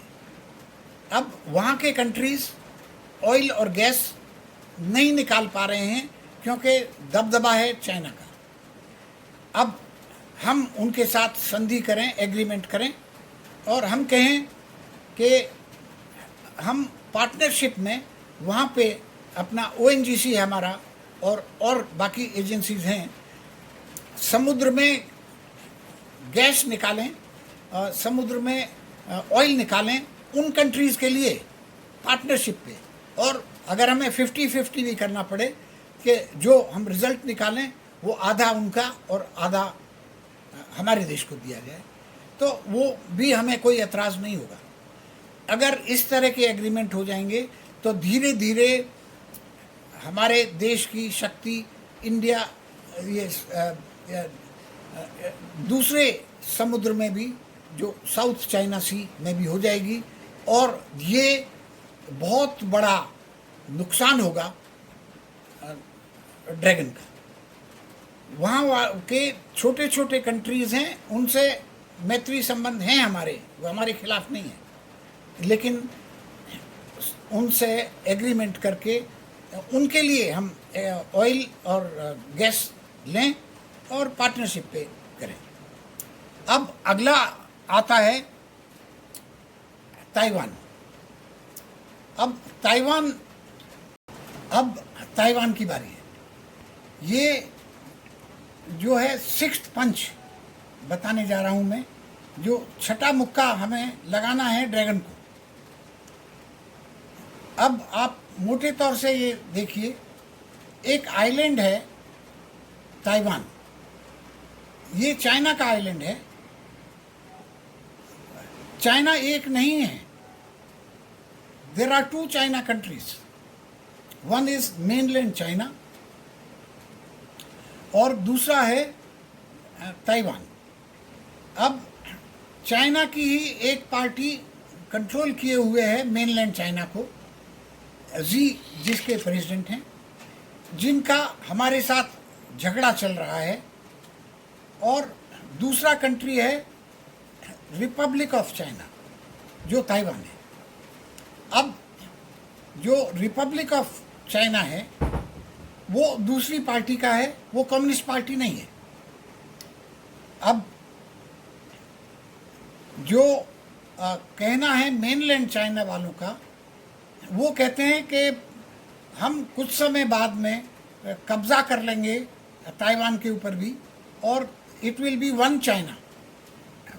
अब वहाँ के कंट्रीज़ ऑयल और गैस नहीं निकाल पा रहे हैं क्योंकि दबदबा है चाइना का। अब हम उनके साथ संधि करें, एग्रीमेंट करें और हम कहें कि हम पार्टनरशिप में वहाँ पे अपना ONGC है हमारा और बाकी एजेंसीज हैं, समुद्र में गैस निकालें, समुद्र में ऑयल निकालें उन कंट्रीज़ के लिए पार्टनरशिप पे, और अगर हमें 50-50 भी करना पड़े कि जो हम रिज़ल्ट निकालें वो आधा उनका और आधा हमारे देश को दिया जाए, तो वो भी हमें कोई एतराज़ नहीं होगा। अगर इस तरह के एग्रीमेंट हो जाएंगे तो धीरे धीरे हमारे देश की शक्ति इंडिया दूसरे समुद्र में भी, जो साउथ चाइना सी में भी हो जाएगी, और ये बहुत बड़ा नुकसान होगा ड्रैगन का। वहाँ के छोटे छोटे कंट्रीज़ हैं, उनसे मैत्री संबंध हैं हमारे, वो हमारे खिलाफ नहीं है, लेकिन उनसे एग्रीमेंट करके उनके लिए हम ऑयल और गैस लें और पार्टनरशिप पे करें। अब अगला आता है ताइवान। अब ताइवान की बारी है। ये जो है सिक्स्थ पंच बताने जा रहा हूँ मैं, जो छठा मुक्का हमें लगाना है ड्रैगन को। अब आप मोटे तौर से ये देखिए, एक आइलैंड है ताइवान, ये चाइना का आइलैंड है। चाइना एक नहीं है, there are 2 China countries, one is mainland China और दूसरा है ताइवान। अब चाइना की ही एक पार्टी कंट्रोल किए हुए है मेनलैंड चाइना को, जी जिसके प्रेसिडेंट हैं, जिनका हमारे साथ झगड़ा चल रहा है, और दूसरा कंट्री है रिपब्लिक ऑफ चाइना जो ताइवान है। अब जो रिपब्लिक ऑफ चाइना है वो दूसरी पार्टी का है, वो कम्युनिस्ट पार्टी नहीं है। अब जो कहना है मेनलैंड चाइना वालों का, वो कहते हैं कि हम कुछ समय बाद में कब्ज़ा कर लेंगे ताइवान के ऊपर भी, और it will B one China,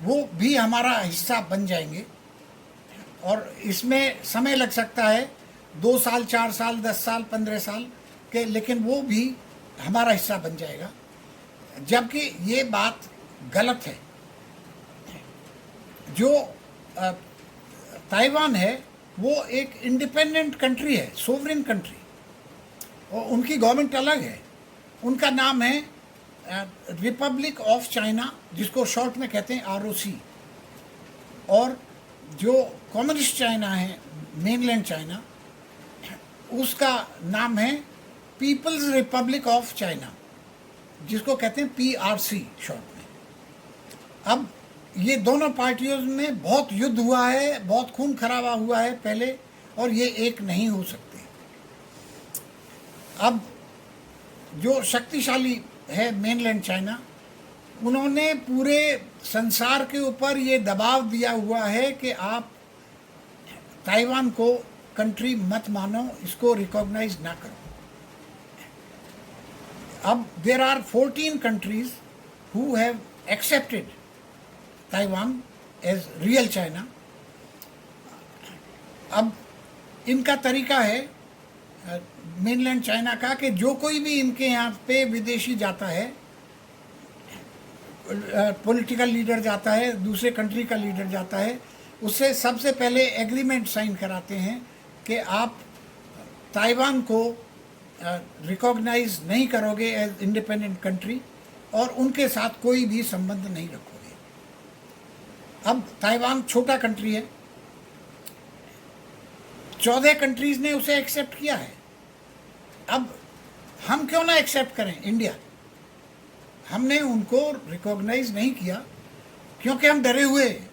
वो भी हमारा हिस्सा बन जाएंगे, और इसमें समय लग सकता है 2 साल, 4 साल, 10 साल, 15 साल के, लेकिन वो भी हमारा हिस्सा बन जाएगा। जबकि ये बात गलत है। जो ताइवान है वो एक इंडिपेंडेंट कंट्री है, सोवरेन कंट्री, और उनकी गवर्नमेंट अलग है। उनका नाम है रिपब्लिक ऑफ चाइना, जिसको शॉर्ट में कहते हैं ROC। और जो कम्युनिस्ट चाइना है, मेनलैंड चाइना, उसका नाम है पीपल्स रिपब्लिक ऑफ चाइना, जिसको कहते हैं PRC शॉर्ट में। अब ये दोनों पार्टियों में बहुत युद्ध हुआ है, बहुत खून खराबा हुआ है पहले, और ये एक नहीं हो सकते। अब जो शक्तिशाली है मेनलैंड चाइना, उन्होंने पूरे संसार के ऊपर ये दबाव दिया हुआ है कि आप ताइवान को कंट्री मत मानो, इसको रिकॉग्नाइज ना करो। अब there are 14 countries who have accepted Taiwan as real China। अब इनका तरीका है मेनलैंड चाइना का कि जो कोई भी इनके यहाँ पे विदेशी जाता है, पॉलिटिकल लीडर जाता है, दूसरे कंट्री का लीडर जाता है, उससे सबसे पहले एग्रीमेंट साइन कराते हैं कि आप ताइवान को रिकॉग्नाइज नहीं करोगे एज इंडिपेंडेंट कंट्री, और उनके साथ कोई भी संबंध नहीं रखोगे। अब ताइवान छोटा कंट्री है, 14 कंट्रीज ने उसे एक्सेप्ट किया है। अब हम क्यों ना एक्सेप्ट करें? इंडिया, हमने उनको रिकॉग्नाइज नहीं किया क्योंकि हम डरे हुए हैं।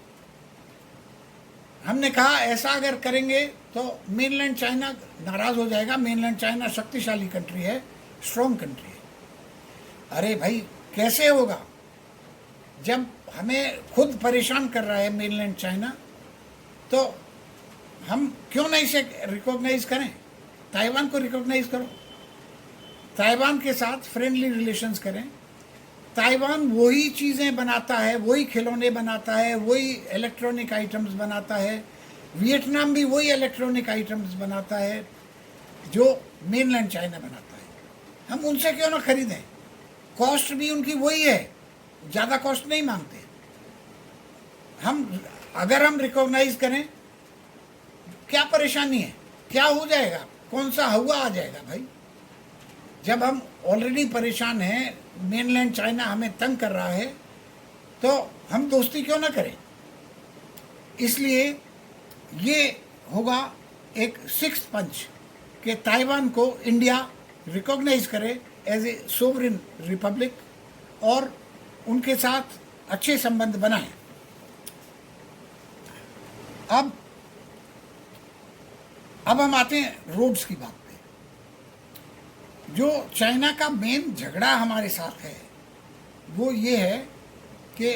हमने कहा ऐसा अगर करेंगे तो मेनलैंड चाइना नाराज़ हो जाएगा। मेनलैंड चाइना शक्तिशाली कंट्री है, स्ट्रॉन्ग कंट्री है। अरे भाई कैसे होगा जब हमें खुद परेशान कर रहा है मेनलैंड चाइना, तो हम क्यों नहीं इसे रिकॉग्नाइज करें? ताइवान को रिकॉग्नाइज करो, ताइवान के साथ फ्रेंडली रिलेशंस करें। ताइवान वही चीज़ें बनाता है, वही खिलौने बनाता है, वही इलेक्ट्रॉनिक आइटम्स बनाता है। वियतनाम भी वही इलेक्ट्रॉनिक आइटम्स बनाता है जो मेनलैंड चाइना बनाता है। हम उनसे क्यों ना खरीदें? कॉस्ट भी उनकी वही है, ज़्यादा कॉस्ट नहीं मांगते। अगर हम रिकॉग्नाइज करें, क्या परेशानी है? क्या हो जाएगा? कौन सा हुआ आ जाएगा भाई? जब हम ऑलरेडी परेशान हैं, मेनलैंड चाइना हमें तंग कर रहा है, तो हम दोस्ती क्यों ना करें? इसलिए ये होगा एक सिक्स्थ पंच कि ताइवान को इंडिया रिकॉग्नाइज करे एज ए सोवरेन रिपब्लिक और उनके साथ अच्छे संबंध बनाए। अब हम आते हैं रोड्स की बात पे। जो चाइना का मेन झगड़ा हमारे साथ है वो ये है कि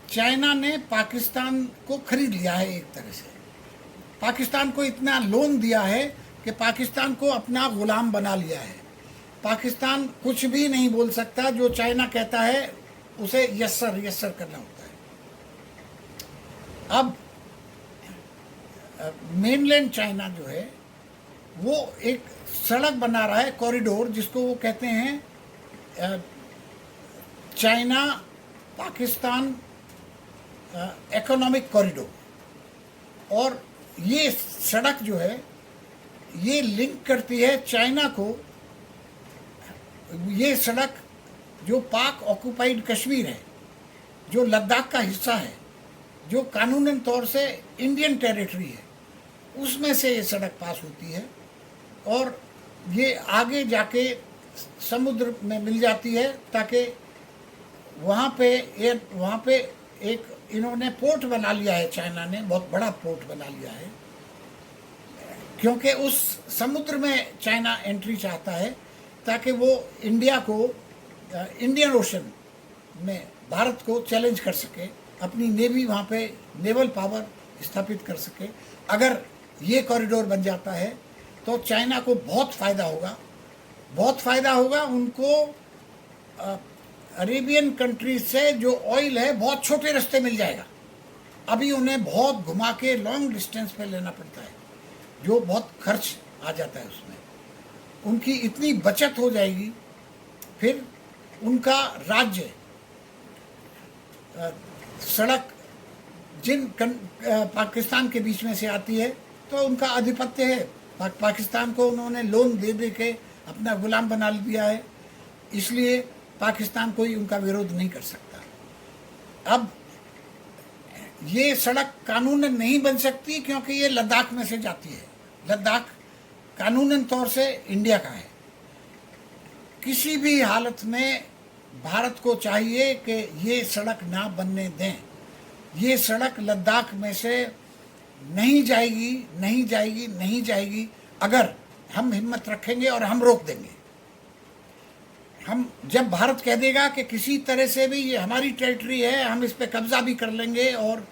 चाइना ने पाकिस्तान को खरीद लिया है। एक तरह से पाकिस्तान को इतना लोन दिया है कि पाकिस्तान को अपना गुलाम बना लिया है। पाकिस्तान कुछ भी नहीं बोल सकता, जो चाइना कहता है उसे यस सर करना होता है। अब मेनलैंड चाइना जो है वो एक सड़क बना रहा है, कॉरिडोर, जिसको वो कहते हैं चाइना पाकिस्तान इकोनॉमिक कॉरिडोर। और ये सड़क जो है ये लिंक करती है चाइना को। ये सड़क जो पाक ऑक्युपाइड कश्मीर है, जो लद्दाख का हिस्सा है, जो कानूनन तौर से इंडियन टेरिटरी है, उसमें से ये सड़क पास होती है और ये आगे जाके समुद्र में मिल जाती है, ताकि वहाँ पे एक इन्होंने पोर्ट बना लिया है। चाइना ने बहुत बड़ा पोर्ट बना लिया है, क्योंकि उस समुद्र में चाइना एंट्री चाहता है ताकि वो इंडिया को इंडियन ओशन में भारत को चैलेंज कर सके, अपनी नेवी वहाँ पे नेवल पावर स्थापित कर सके। अगर ये कॉरिडोर बन जाता है तो चाइना को बहुत फ़ायदा होगा, बहुत फ़ायदा होगा। उनको अरेबियन कंट्रीज से जो ऑयल है बहुत छोटे रास्ते मिल जाएगा। अभी उन्हें बहुत घुमा के लॉन्ग डिस्टेंस पे लेना पड़ता है, जो बहुत खर्च आ जाता है उसमें। उनकी इतनी बचत हो जाएगी, फिर उनका राज्य सड़क पाकिस्तान के बीच में से आती है तो उनका आधिपत्य है। पाकिस्तान को उन्होंने लोन दे दे के अपना गुलाम बना दिया है, इसलिए पाकिस्तान कोई उनका विरोध नहीं कर सकता। अब ये सड़क कानूनन नहीं बन सकती क्योंकि ये लद्दाख में से जाती है। लद्दाख कानूनन तौर से इंडिया का है। किसी भी हालत में भारत को चाहिए कि ये सड़क ना बनने दें। ये सड़क लद्दाख में से नहीं जाएगी, नहीं जाएगी, नहीं जाएगी अगर हम हिम्मत रखेंगे और हम रोक देंगे। हम जब भारत कह देगा कि किसी तरह से भी ये हमारी टेरिटरी है, हम इस पे कब्जा भी कर लेंगे और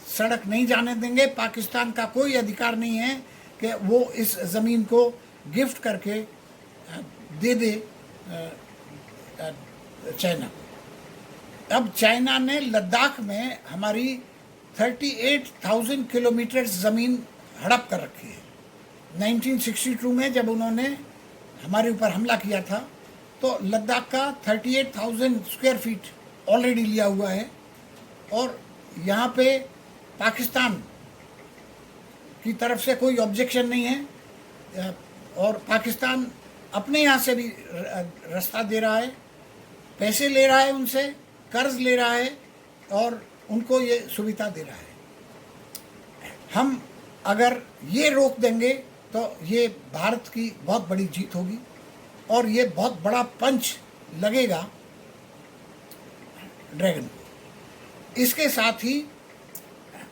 सड़क नहीं जाने देंगे, पाकिस्तान का कोई अधिकार नहीं है कि वो इस ज़मीन को गिफ्ट करके दे दे चाइना को। अब चाइना ने लद्दाख में हमारी 38,000 किलोमीटर ज़मीन हड़प कर रखी है। 1962 में जब उन्होंने हमारे ऊपर हमला किया था तो लद्दाख का 38,000 स्क्वायर फीट ऑलरेडी लिया हुआ है और यहाँ पे पाकिस्तान की तरफ से कोई ऑब्जेक्शन नहीं है और पाकिस्तान अपने यहाँ से भी रास्ता दे रहा है, पैसे ले रहा है उनसे, कर्ज ले रहा है और उनको ये सुविधा दे रहा है। हम अगर ये रोक देंगे तो ये भारत की बहुत बड़ी जीत होगी और ये बहुत बड़ा पंच लगेगा ड्रैगन को। इसके साथ ही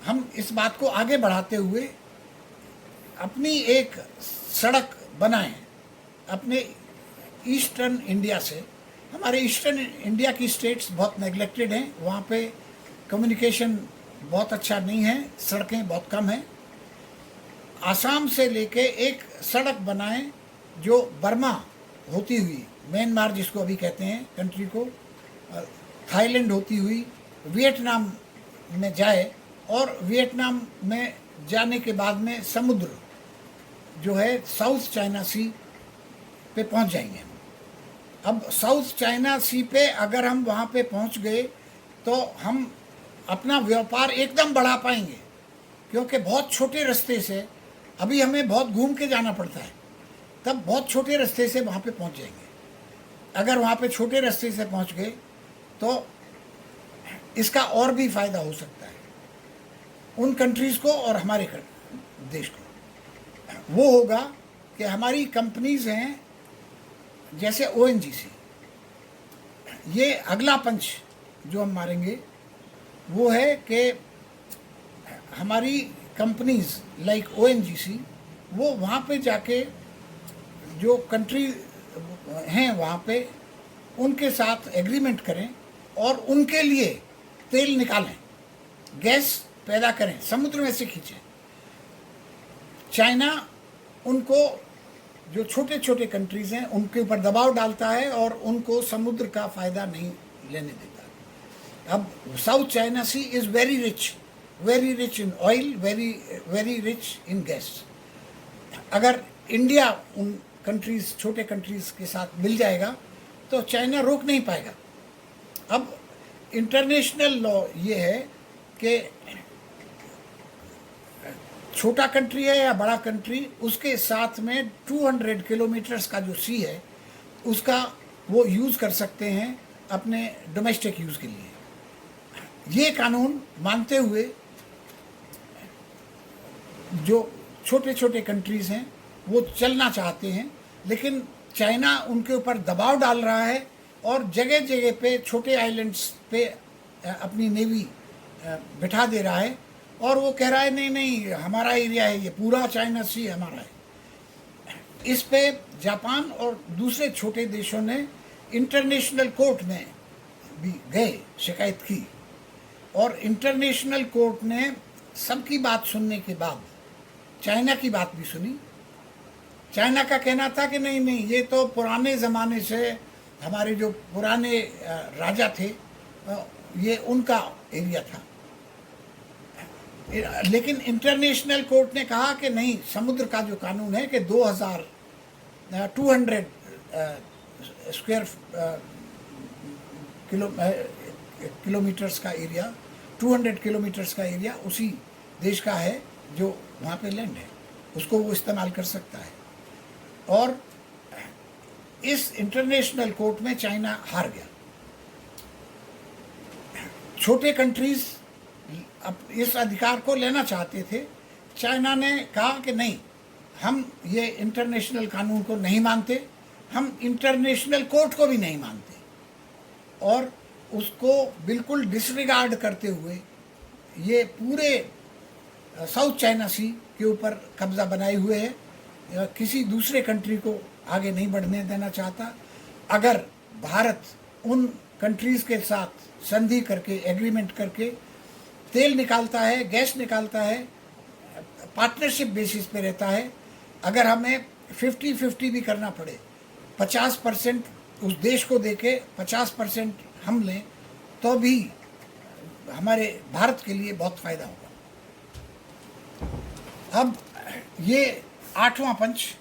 हम इस बात को आगे बढ़ाते हुए अपनी एक सड़क बनाएं अपने ईस्टर्न इंडिया से। हमारे ईस्टर्न इंडिया की स्टेट्स बहुत नेग्लेक्टेड हैं, वहाँ पे कम्युनिकेशन बहुत अच्छा नहीं है, सड़कें बहुत कम हैं। आसाम से लेके एक सड़क बनाएं जो बर्मा होती हुई, म्यांमार जिसको अभी कहते हैं कंट्री को, थाईलैंड होती हुई वियतनाम में जाए, और वियतनाम में जाने के बाद में समुद्र जो है साउथ चाइना सी पे पहुंच जाएंगे। अब साउथ चाइना सी पे अगर हम वहाँ पे पहुँच गए तो हम अपना व्यापार एकदम बढ़ा पाएंगे, क्योंकि बहुत छोटे रास्ते से अभी हमें बहुत घूम के जाना पड़ता है, तब बहुत छोटे रास्ते से वहाँ पे पहुँच जाएंगे। अगर वहाँ पे छोटे रास्ते से पहुँच गए तो इसका और भी फ़ायदा हो सकता है उन कंट्रीज़ को और हमारे देश को। वो होगा कि हमारी कंपनीज़ हैं जैसे ONGC, ये अगला पंच जो हम मारेंगे वो है कि हमारी कंपनीज़ लाइक ONGC वो वहाँ पे जाके जो कंट्री हैं वहाँ पे उनके साथ एग्रीमेंट करें और उनके लिए तेल निकालें, गैस पैदा करें, समुद्र में से खींचें। चाइना उनको, जो छोटे छोटे कंट्रीज़ हैं उनके ऊपर दबाव डालता है और उनको समुद्र का फ़ायदा नहीं लेने देता। अब south China sea is very rich in oil, very rich in gas. अगर इंडिया उन कंट्रीज़, छोटे कंट्रीज़ के साथ मिल जाएगा तो चाइना रोक नहीं पाएगा। अब इंटरनेशनल लॉ ये है कि छोटा कंट्री है या बड़ा कंट्री, उसके साथ में 200 किलोमीटर्स का जो सी है उसका वो यूज़ कर सकते हैं अपने डोमेस्टिक यूज़ के लिए। ये कानून मानते हुए जो छोटे छोटे कंट्रीज़ हैं वो चलना चाहते हैं, लेकिन चाइना उनके ऊपर दबाव डाल रहा है और जगह जगह पे छोटे आइलैंड्स पे अपनी नेवी बिठा दे रहा है, और वो कह रहा है नहीं नहीं हमारा एरिया है, ये पूरा चाइना सी हमारा है। इस पे जापान और दूसरे छोटे देशों ने इंटरनेशनल कोर्ट में भी गए, शिकायत की, और इंटरनेशनल कोर्ट ने सबकी बात सुनने के बाद चाइना की बात भी सुनी। चाइना का कहना था कि नहीं नहीं ये तो पुराने ज़माने से हमारे जो पुराने राजा थे ये उनका एरिया था, लेकिन इंटरनेशनल कोर्ट ने कहा कि नहीं, समुद्र का जो कानून है कि 200 स्क्वायर किलोमीटर्स का एरिया, 200 किलोमीटर्स का एरिया उसी देश का है जो वहाँ पे लैंड है, उसको वो इस्तेमाल कर सकता है। और इस इंटरनेशनल कोर्ट में चाइना हार गया। छोटे कंट्रीज़ अब इस अधिकार को लेना चाहते थे। चाइना ने कहा कि नहीं, हम ये इंटरनेशनल कानून को नहीं मानते, हम इंटरनेशनल कोर्ट को भी नहीं मानते, और उसको बिल्कुल डिसरिगार्ड करते हुए ये पूरे साउथ चाइना सी के ऊपर कब्ज़ा बनाए हुए है, किसी दूसरे कंट्री को आगे नहीं बढ़ने देना चाहता। अगर भारत उन कंट्रीज़ के साथ संधि करके, एग्रीमेंट करके तेल निकालता है, गैस निकालता है, पार्टनरशिप बेसिस पे रहता है, अगर हमें 50-50 भी करना पड़े, 50% उस देश को देके 50% हम लें, तो भी हमारे भारत के लिए बहुत फ़ायदा होगा। अब ये 8वां पंच,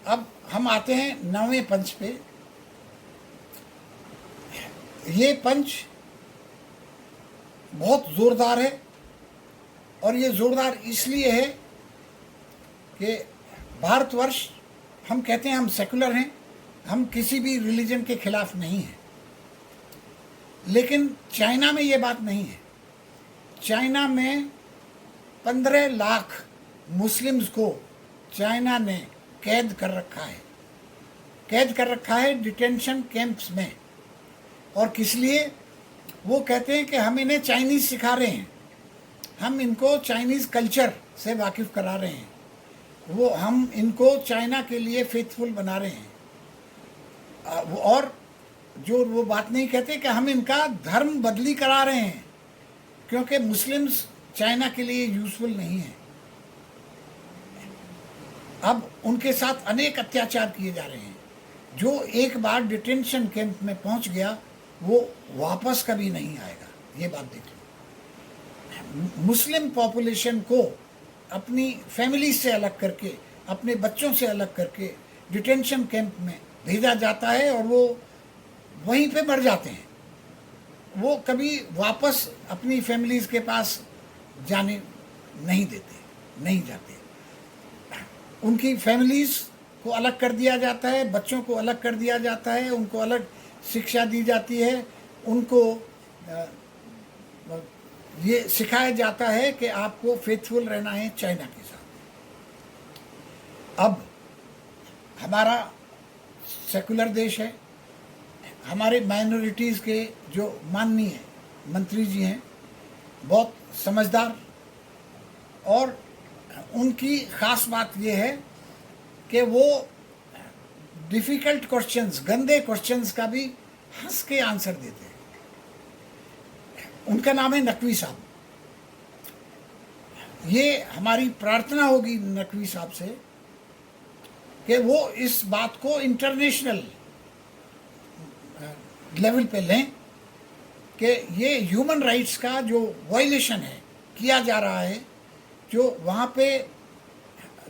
अब हम आते हैं 9वें पंच पे। ये पंच बहुत ज़ोरदार है, और ये ज़ोरदार इसलिए है कि भारतवर्ष, हम कहते हैं हम सेकुलर हैं, हम किसी भी रिलीजन के खिलाफ नहीं हैं, लेकिन चाइना में ये बात नहीं है। चाइना में 15 लाख मुस्लिम्स को चाइना ने कैद कर रखा है डिटेंशन कैंप्स में। और किस लिए? वो कहते हैं कि हम इन्हें चाइनीज़ सिखा रहे हैं, हम इनको चाइनीज़ कल्चर से वाकिफ़ करा रहे हैं, वो हम इनको चाइना के लिए फेथफुल बना रहे हैं। और जो वो बात नहीं कहते कि हम इनका धर्म बदली करा रहे हैं, क्योंकि मुस्लिम्स चाइना के लिए यूज़फुल नहीं है। अब उनके साथ अनेक अत्याचार किए जा रहे हैं। जो एक बार डिटेंशन कैंप में पहुंच गया वो वापस कभी नहीं आएगा, ये बात देख लो। मुस्लिम पॉपुलेशन को अपनी फैमिली से अलग करके, अपने बच्चों से अलग करके डिटेंशन कैंप में भेजा जाता है और वो वहीं पे मर जाते हैं। वो कभी वापस अपनी फैमिलीज़ के पास जाने नहीं देते, नहीं जाते। उनकी फैमिलीज़ को अलग कर दिया जाता है, बच्चों को अलग कर दिया जाता है, उनको अलग शिक्षा दी जाती है, उनको ये सिखाया जाता है कि आपको फेथफुल रहना है चाइना के साथ। अब हमारा सेकुलर देश है, हमारे माइनॉरिटीज़ के जो माननीय मंत्री जी हैं बहुत समझदार, और उनकी ख़ास बात ये है कि वो डिफ़िकल्ट क्वेश्चंस, गंदे क्वेश्चंस का भी हंस के आंसर देते हैं। उनका नाम है नकवी साहब। ये हमारी प्रार्थना होगी नकवी साहब से कि वो इस बात को इंटरनेशनल लेवल पे लें कि ये ह्यूमन राइट्स का जो वायलेशन है किया जा रहा है, जो वहाँ पे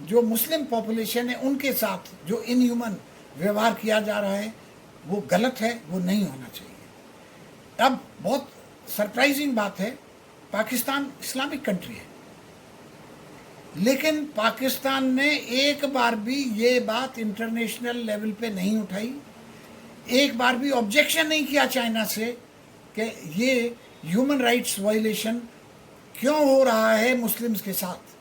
जो मुस्लिम पॉपुलेशन है उनके साथ जो इनह्यूमन व्यवहार किया जा रहा है वो गलत है, वो नहीं होना चाहिए। अब बहुत सरप्राइजिंग बात है, पाकिस्तान इस्लामिक कंट्री है, लेकिन पाकिस्तान ने एक बार भी ये बात इंटरनेशनल लेवल पे नहीं उठाई, एक बार भी ऑब्जेक्शन नहीं किया चाइना से कि ये ह्यूमन राइट्स वायलेशन क्यों हो रहा है मुस्लिम्स के साथ।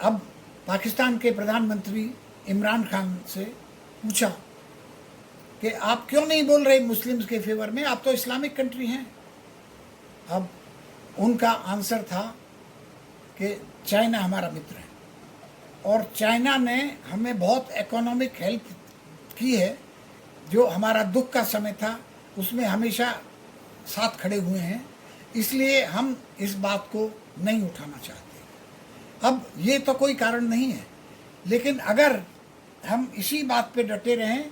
अब पाकिस्तान के प्रधानमंत्री इमरान खान से पूछा कि आप क्यों नहीं बोल रहे मुस्लिम्स के फेवर में, आप तो इस्लामिक कंट्री हैं। अब उनका आंसर था कि चाइना हमारा मित्र है और चाइना ने हमें बहुत इकोनॉमिक हेल्प की है, जो हमारा दुख का समय था उसमें हमेशा साथ खड़े हुए हैं, इसलिए हम इस बात को नहीं उठाना चाहते। अब ये तो कोई कारण नहीं है, लेकिन अगर हम इसी बात पे डटे रहें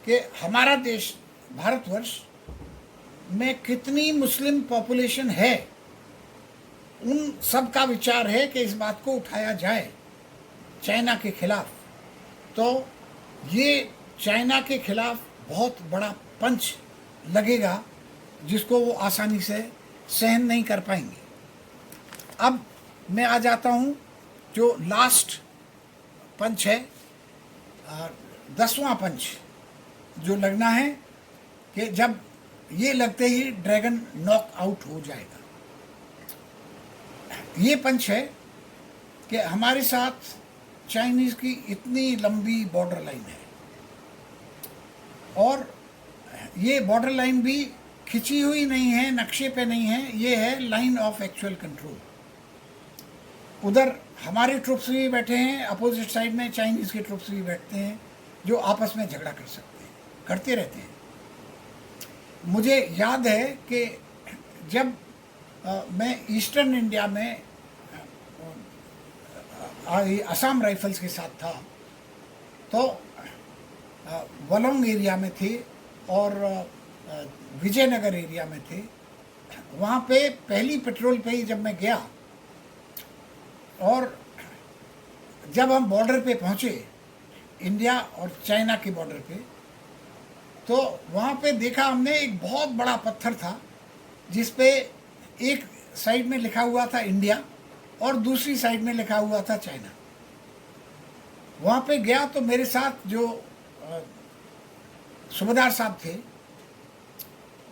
कि हमारा देश भारतवर्ष में कितनी मुस्लिम पॉपुलेशन है, उन सब का विचार है कि इस बात को उठाया जाए चाइना के खिलाफ, तो ये चाइना के खिलाफ बहुत बड़ा पंच लगेगा जिसको वो आसानी से सहन नहीं कर पाएंगे। अब मैं आ जाता हूँ जो लास्ट पंच है, 10वां पंच जो लगना है कि जब ये लगते ही ड्रैगन नॉक आउट हो जाएगा। ये पंच है कि हमारे साथ चाइनीज़ की इतनी लंबी बॉर्डर लाइन है और ये बॉर्डर लाइन भी खिंची हुई नहीं है, नक्शे पे नहीं है, ये है लाइन ऑफ एक्चुअल कंट्रोल। उधर हमारे ट्रुप्स भी बैठे हैं, अपोजिट साइड में चाइनीज़ के ट्रुप्स भी बैठते हैं जो आपस में झगड़ा कर सकते हैं, करते रहते हैं। मुझे याद है कि जब मैं ईस्टर्न इंडिया में असम राइफल्स के साथ था तो वलोंग एरिया में थे और विजयनगर एरिया में थे। वहाँ पे पहली पेट्रोल पे ही जब मैं गया और जब हम बॉर्डर पे पहुँचे, इंडिया और चाइना के बॉर्डर पे, तो वहाँ पे देखा हमने एक बहुत बड़ा पत्थर था जिस पे एक साइड में लिखा हुआ था इंडिया और दूसरी साइड में लिखा हुआ था चाइना। वहाँ पे गया तो मेरे साथ जो सूबेदार साहब थे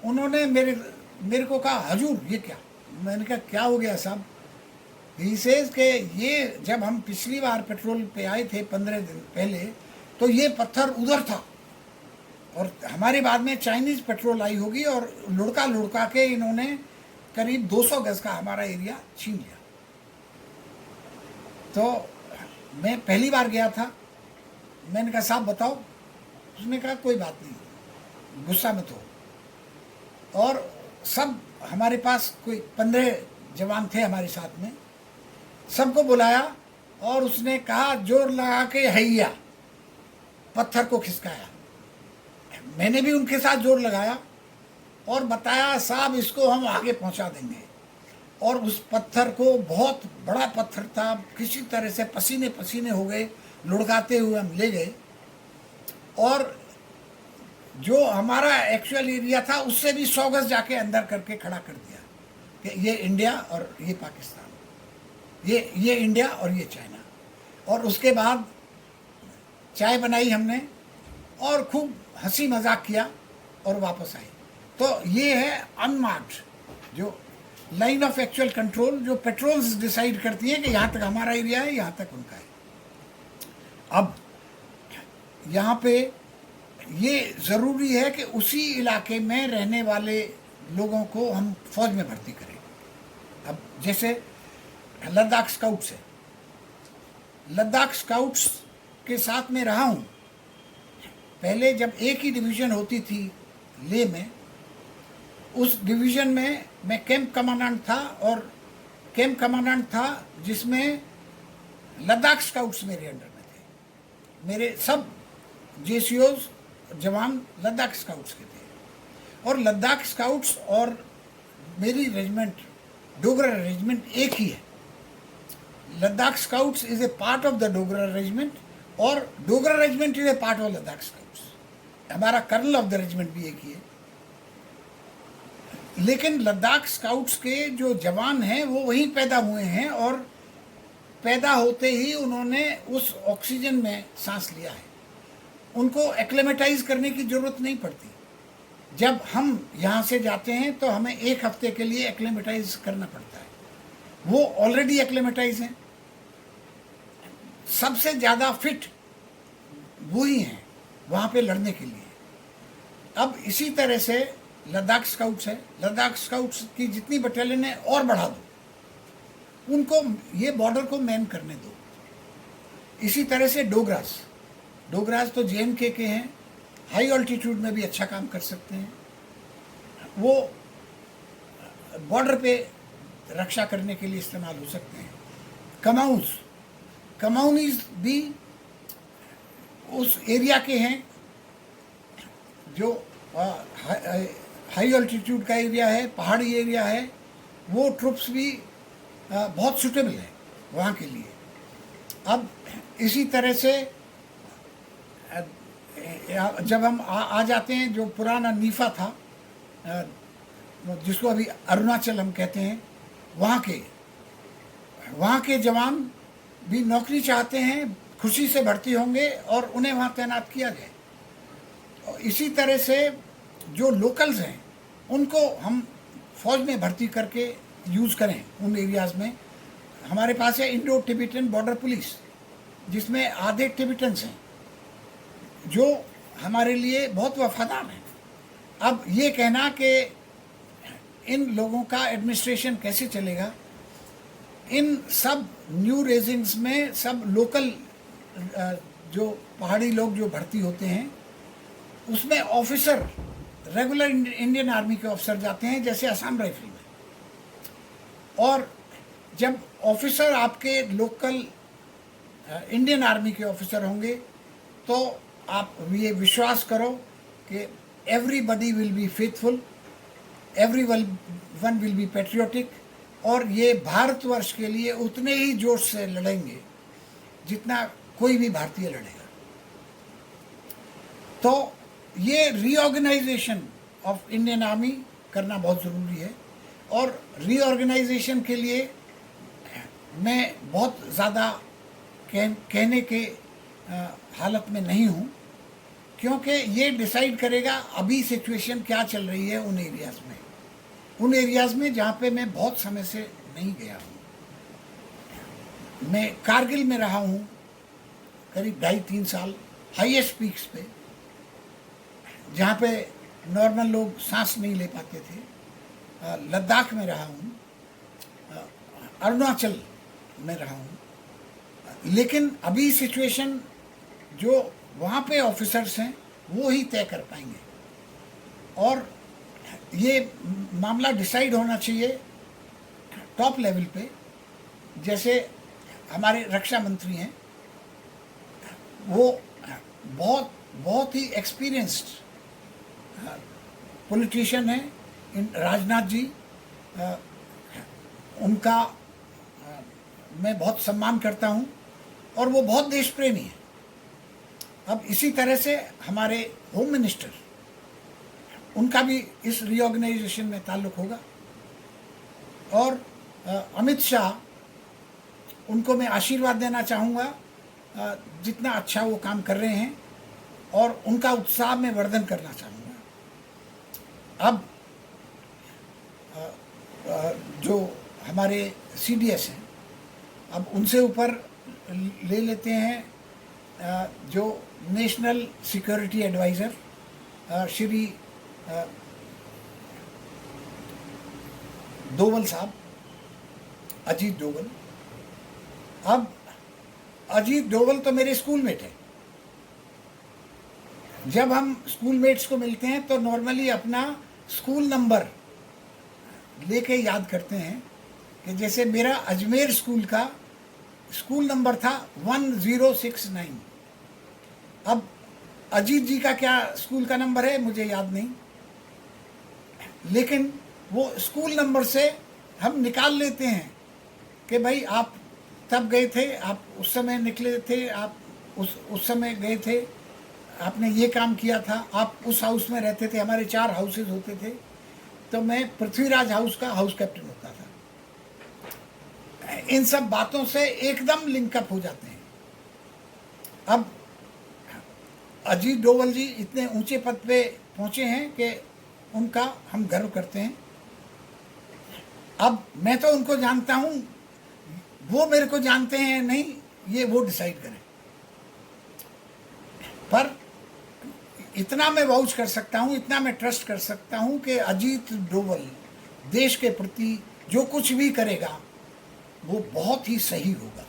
उन्होंने मेरे को कहा, हजूर ये क्या? मैंने कहा क्या हो गया साहब? ही सेज के ये जब हम पिछली बार पेट्रोल पे आए थे 15 दिन पहले तो ये पत्थर उधर था और हमारे बाद में चाइनीज़ पेट्रोल आई होगी और लुढ़का लुढ़का के इन्होंने करीब 200 गज का हमारा एरिया छीन लिया। तो मैं पहली बार गया था, मैंने कहा साहब बताओ, उसने कहा कोई बात नहीं, गुस्सा मत हो। और सब हमारे पास कोई 15 जवान थे हमारे साथ में, सबको बुलाया और उसने कहा जोर लगा के हैया, पत्थर को खिसकाया। मैंने भी उनके साथ जोर लगाया और बताया साहब इसको हम आगे पहुंचा देंगे। और उस पत्थर को, बहुत बड़ा पत्थर था, किसी तरह से पसीने पसीने हो गए, लुढ़काते हुए हम ले गए। और जो हमारा एक्चुअल एरिया था उससे भी 100 गज जाके अंदर करके खड़ा कर दिया कि ये इंडिया और ये पाकिस्तान, ये इंडिया और ये चाइना। और उसके बाद चाय बनाई हमने और खूब हंसी मजाक किया और वापस आई। तो ये है अनमार्क्ड जो लाइन ऑफ एक्चुअल कंट्रोल, जो पेट्रोल्स डिसाइड करती हैं कि यहाँ तक हमारा एरिया है, यहाँ तक उनका है। अब यहाँ पे ये ज़रूरी है कि उसी इलाके में रहने वाले लोगों को हम फौज में भर्ती करें। अब जैसे लद्दाख स्काउट्स है, लद्दाख स्काउट्स के साथ में रहा हूँ। पहले जब एक ही डिवीज़न होती थी लेह में, उस डिवीज़न में मैं कैंप कमांडेंट था, और कैंप कमांडेंट था जिसमें लद्दाख स्काउट्स मेरे अंडर में थे। मेरे सब जेसीओज जवान लद्दाख स्काउट्स के थे। और लद्दाख स्काउट्स और मेरी रेजिमेंट, डोगरा रेजिमेंट, एक ही है। Ladakh scouts is a part of the Dogra regiment और Dogra regiment is a part of Ladakh scouts. हमारा कर्नल ऑफ द रेजिमेंट भी एक ही है। लेकिन लद्दाख स्काउट्स के जो जवान हैं वो वहीं पैदा हुए हैं और पैदा होते ही उन्होंने उस ऑक्सीजन में सांस लिया है। उनको एक्लेमेटाइज करने की ज़रूरत नहीं पड़ती। जब हम यहाँ से जाते हैं तो हमें 1 हफ्ते के लिए एक्लेमेटाइज करना पड़ता है। वो ऑलरेडी एक्लेमेटाइज हैं। सबसे ज़्यादा फिट वही हैं वहाँ पे लड़ने के लिए। अब इसी तरह से लद्दाख स्काउट्स है, लद्दाख स्काउट्स की जितनी बटालियन है और बढ़ा दो, उनको ये बॉर्डर को मैन करने दो। इसी तरह से डोगरास, डोगरास तो JNK के हैं, हाई ऑल्टीट्यूड में भी अच्छा काम कर सकते हैं। वो बॉर्डर पे रक्षा करने के लिए इस्तेमाल हो सकते हैं। कमाऊस, कमाऊनीज भी उस एरिया के हैं जो हाई ऑल्टीट्यूड का एरिया है, पहाड़ी एरिया है। वो ट्रुप्स भी बहुत सूटेबल है वहाँ के लिए। अब इसी तरह से जब हम आ जाते हैं, जो पुराना नीफा था, जिसको अभी अरुणाचल हम कहते हैं, वहाँ के जवान भी नौकरी चाहते हैं, खुशी से भर्ती होंगे और उन्हें वहाँ तैनात किया जाए। और इसी तरह से जो लोकल्स हैं उनको हम फौज में भर्ती करके यूज़ करें उन एरियाज़ में। हमारे पास है इंडो टिबेटन बॉर्डर पुलिस, जिसमें आधे टिबेटन्स हैं जो हमारे लिए बहुत वफादार हैं। अब ये कहना कि इन लोगों का एडमिनिस्ट्रेशन कैसे चलेगा, इन सब न्यू रेजिंग्स में सब लोकल जो पहाड़ी लोग जो भर्ती होते हैं, उसमें ऑफिसर, रेगुलर इंडियन आर्मी के ऑफिसर जाते हैं, जैसे असम राइफल में। और जब ऑफिसर आपके लोकल इंडियन आर्मी के ऑफिसर होंगे तो आप ये विश्वास करो कि everybody will be faithful, one will be patriotic, और ये भारतवर्ष के लिए उतने ही जोश से लड़ेंगे जितना कोई भी भारतीय लड़ेगा। तो ये रीऑर्गेनाइजेशन ऑफ इंडियन आर्मी करना बहुत ज़रूरी है। और रीऑर्गेनाइजेशन के लिए मैं बहुत ज़्यादा कहने के हालत में नहीं हूँ, क्योंकि ये डिसाइड करेगा अभी सिचुएशन क्या चल रही है उन एरियाज़ में जहाँ पे मैं बहुत समय से नहीं गया हूँ। मैं कारगिल में रहा हूँ करीब 2.5-3 साल, हाईएस्ट पीक्स पे, जहाँ पे नॉर्मल लोग सांस नहीं ले पाते थे। लद्दाख में रहा हूँ, अरुणाचल में रहा हूँ, लेकिन अभी सिचुएशन जो वहाँ पे ऑफिसर्स हैं वो ही तय कर पाएंगे, और ये मामला डिसाइड होना चाहिए टॉप लेवल पे। जैसे हमारे रक्षा मंत्री हैं, वो बहुत बहुत ही एक्सपीरियंस्ड पॉलिटिशियन हैं, इन राजनाथ जी, उनका मैं बहुत सम्मान करता हूँ, और वो बहुत देश प्रेमी है। अब इसी तरह से हमारे होम मिनिस्टर, उनका भी इस रीऑर्गेनाइजेशन में ताल्लुक होगा, और अमित शाह, उनको मैं आशीर्वाद देना चाहूँगा, जितना अच्छा वो काम कर रहे हैं, और उनका उत्साह में वर्धन करना चाहूँगा। अब जो हमारे CDS हैं, अब उनसे ऊपर ले लेते हैं जो national security adviser Shri Doval साहब, अजीत डोवल। अब अजीत डोवल तो मेरे स्कूलमेट है। जब हम स्कूलमेट्स को मिलते हैं तो नॉर्मली अपना स्कूल नंबर लेके याद करते हैं, कि जैसे मेरा अजमेर स्कूल का स्कूल नंबर था 1069। अब अजीत जी का क्या स्कूल का नंबर है मुझे याद नहीं, लेकिन वो स्कूल नंबर से हम निकाल लेते हैं कि भाई आप तब गए थे, आप उस समय निकले थे, आप उस समय गए थे, आपने ये काम किया था, आप उस हाउस में रहते थे। हमारे 4 हाउसेज होते थे, तो मैं पृथ्वीराज हाउस का हाउस कैप्टन होता था। इन सब बातों से एकदम लिंकअप हो जाते हैं। अब अजीत डोवल जी इतने ऊंचे पद पे पहुंचे हैं कि उनका हम गर्व करते हैं। अब मैं तो उनको जानता हूं, वो मेरे को जानते हैं नहीं, ये वो डिसाइड करें। पर इतना मैं वाउच कर सकता हूं, इतना मैं ट्रस्ट कर सकता हूं कि अजीत डोवल देश के प्रति जो कुछ भी करेगा वो बहुत ही सही होगा।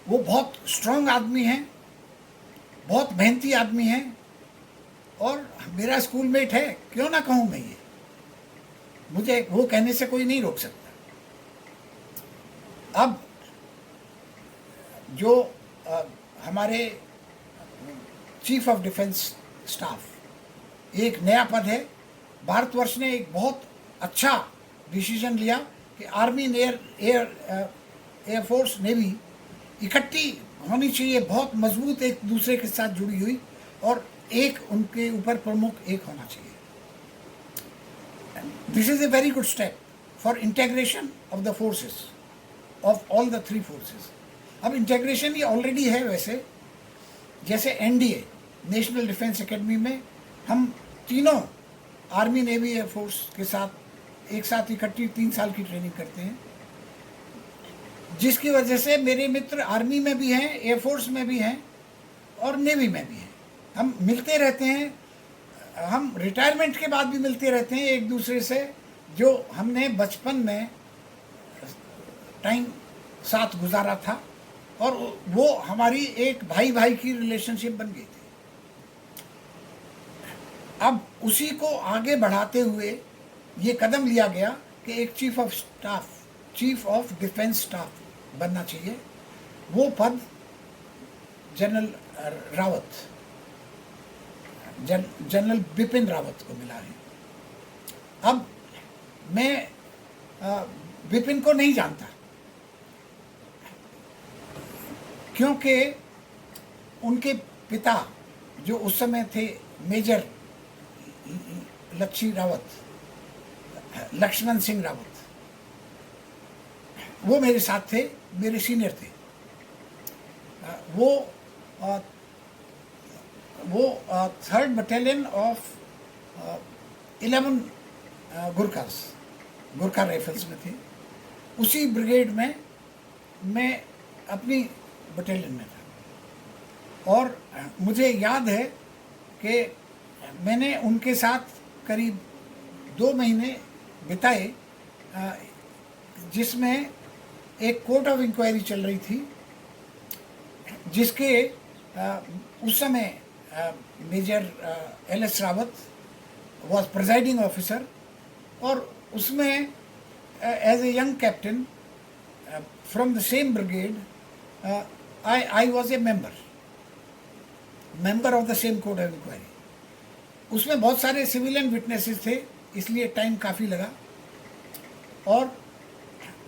वो बहुत स्ट्रांग आदमी हैं, बहुत मेहनती आदमी हैं, और मेरा स्कूलमेट है, क्यों ना कहूँ मैं ये, मुझे वो कहने से कोई नहीं रोक सकता। अब जो हमारे चीफ ऑफ डिफेंस स्टाफ, एक नया पद है। भारतवर्ष ने एक बहुत अच्छा डिसीजन लिया कि आर्मी, एयरफोर्स, नेवी इकट्ठी होनी चाहिए, बहुत मजबूत एक दूसरे के साथ जुड़ी हुई, और एक उनके ऊपर प्रमुख एक होना चाहिए। This is a very good step for integration of the forces of all the 3 forces. अब इंटेग्रेशन ये ऑलरेडी है। वैसे जैसे NDA, नेशनल डिफेंस एकेडमी में हम तीनों आर्मी, नेवी, एयरफोर्स के साथ एक साथ इकट्ठी 3 साल की ट्रेनिंग करते हैं, जिसकी वजह से मेरे मित्र आर्मी में भी हैं, एयरफोर्स में भी हैं, और नेवी में भी हैं। हम मिलते रहते हैं, हम रिटायरमेंट के बाद भी मिलते रहते हैं एक दूसरे से, जो हमने बचपन में टाइम साथ गुजारा था, और वो हमारी एक भाई भाई की रिलेशनशिप बन गई थी। अब उसी को आगे बढ़ाते हुए ये कदम लिया गया कि एक चीफ ऑफ डिफेंस स्टाफ बनना चाहिए। वो पद जनरल रावत, जनरल बिपिन रावत को मिला है। अब मैं बिपिन को नहीं जानता, क्योंकि उनके पिता जो उस समय थे मेजर लक्ष्मण सिंह रावत, वो मेरे साथ थे, मेरे सीनियर थे। वो 3rd battalion of 11 Gurkha rifles में थे। उसी ब्रिगेड में मैं अपनी बटालियन में था, और मुझे याद है कि मैंने उनके साथ करीब 2 महीने बिताए जिसमें एक कोर्ट ऑफ इंक्वायरी चल रही थी, जिसके उस समय major L S. Rawat was presiding officer, और उसमें as a young captain from the same brigade I was a member of the same court of inquiry. उसमें बहुत सारे सिविलियन विटनेसेस थे, इसलिए टाइम काफ़ी लगा, और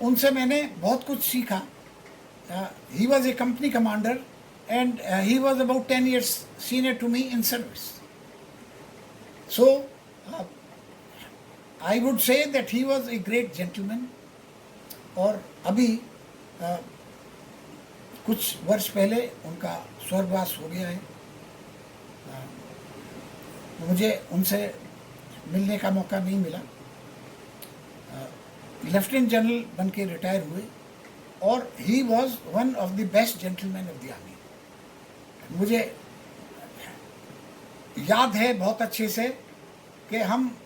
उनसे मैंने बहुत कुछ सीखा। He was a company commander and he was about 10 years senior to me in service. So I would say that he was a great gentleman. और अभी कुछ वर्ष पहले उनका स्वर्गवास हो गया है। मुझे उनसे मिलने का मौका नहीं मिला। लेफ्टिनेंट जनरल बन के रिटायर हुए, और he was one of the best gentleman of the army. मुझे याद है बहुत अच्छे से कि हम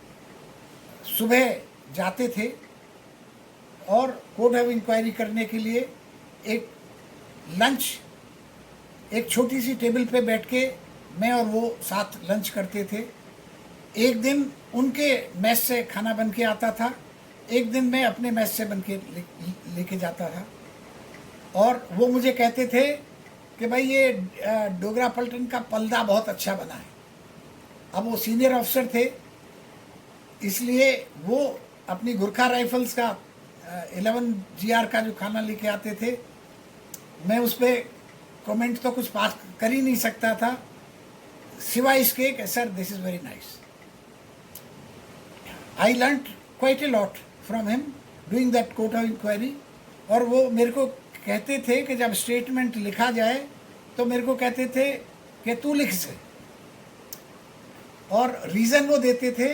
सुबह जाते थे और कोर्ट ऑफ इंक्वायरी करने के लिए एक लंच, एक छोटी सी टेबल पे बैठ के मैं और वो साथ लंच करते थे। एक दिन उनके मेस से खाना बन के आता था, एक दिन मैं अपने मेस से बन के लेके जाता था, और वो मुझे कहते थे कि भाई ये डोगरा पलटन का पलदा बहुत अच्छा बना है। अब वो सीनियर ऑफिसर थे, इसलिए वो अपनी गुरखा राइफल्स का 11 GR का जो खाना लेके आते थे, मैं उस पर कमेंट तो कुछ पास कर ही नहीं सकता था, सिवाय इसके कि sir this is very nice. I learn quite a lot from him doing that court of inquiry. और वो मेरे को कहते थे कि जब स्टेटमेंट लिखा जाए तो मेरे को कहते थे कि तू लिख से, और रीज़न वो देते थे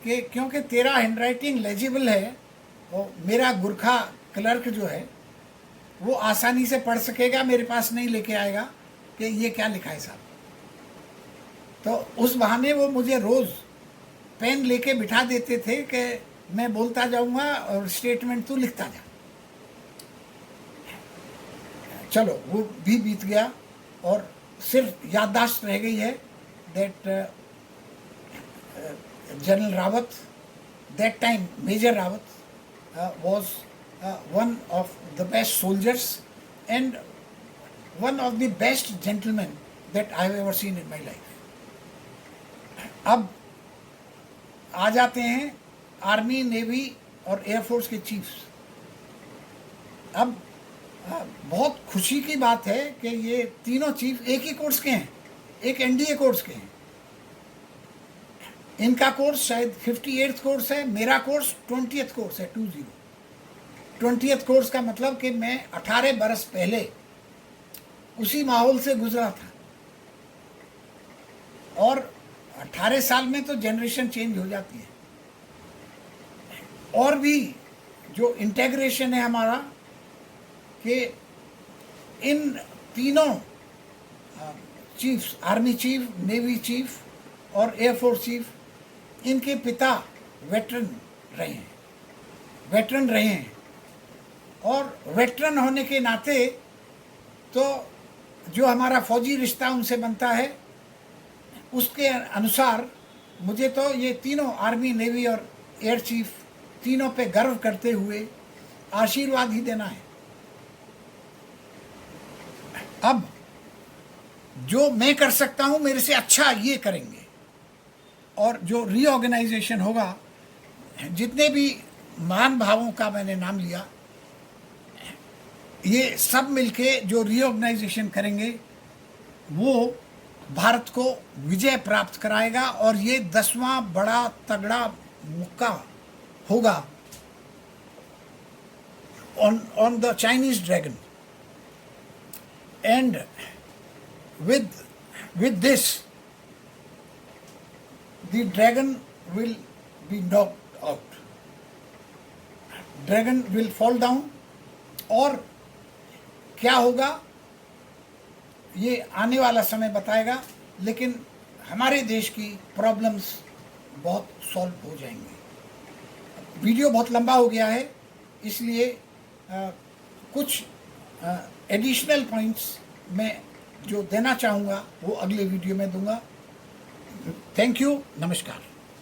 कि क्योंकि तेरा हैंडराइटिंग लेजिबल है, और मेरा गुरखा क्लर्क जो है वो आसानी से पढ़ सकेगा, मेरे पास नहीं लेके आएगा कि ये क्या लिखा है साहब। तो उस बहाने वो मुझे रोज़ पेन लेके बिठा देते थे कि मैं बोलता जाऊँगा और स्टेटमेंट तू लिखता जा। चलो वो भी बीत गया, और सिर्फ याददाश्त रह गई है that general Rawat, that time major Rawat was one of the best soldiers and one of the best gentlemen that I have ever seen in my life. अब आ जाते हैं आर्मी, नेवी और एयरफोर्स के चीफ्स। अब बहुत खुशी की बात है कि ये तीनों चीफ एक ही कोर्स के हैं, एक एनडीए कोर्स के हैं। इनका कोर्स शायद 58th कोर्स है, मेरा कोर्स 20th कोर्स है, 20th कोर्स का मतलब कि मैं 18 बरस पहले उसी माहौल से गुजरा था, और 18 साल में तो जनरेशन चेंज हो जाती है। और भी जो इंटेग्रेशन है हमारा, कि इन तीनों chiefs, army chief, navy chief और एयरफोर्स चीफ, इनके पिता वेटरन रहे हैं, और वेटरन होने के नाते तो जो हमारा फौजी रिश्ता उनसे बनता है, उसके अनुसार मुझे तो ये तीनों आर्मी, नेवी और एयर चीफ तीनों पे गर्व करते हुए आशीर्वाद ही देना है। अब जो मैं कर सकता हूँ मेरे से अच्छा ये करेंगे, और जो रीऑर्गेनाइजेशन होगा, जितने भी मान भावों का मैंने नाम लिया, ये सब मिलके जो रीऑर्गेनाइजेशन करेंगे वो भारत को विजय प्राप्त कराएगा, और ये 10वां बड़ा तगड़ा मुक्का होगा on the Chinese dragon. And with this, the dragon will be knocked out. Dragon will fall down, और क्या होगा ये आने वाला समय बताएगा, लेकिन हमारे देश की प्रॉब्लम्स बहुत सॉल्व हो जाएंगी। वीडियो बहुत लंबा हो गया है, इसलिए कुछ एडिशनल पॉइंट्स मैं जो देना चाहूँगा वो अगले वीडियो में दूंगा। थैंक यू, नमस्कार।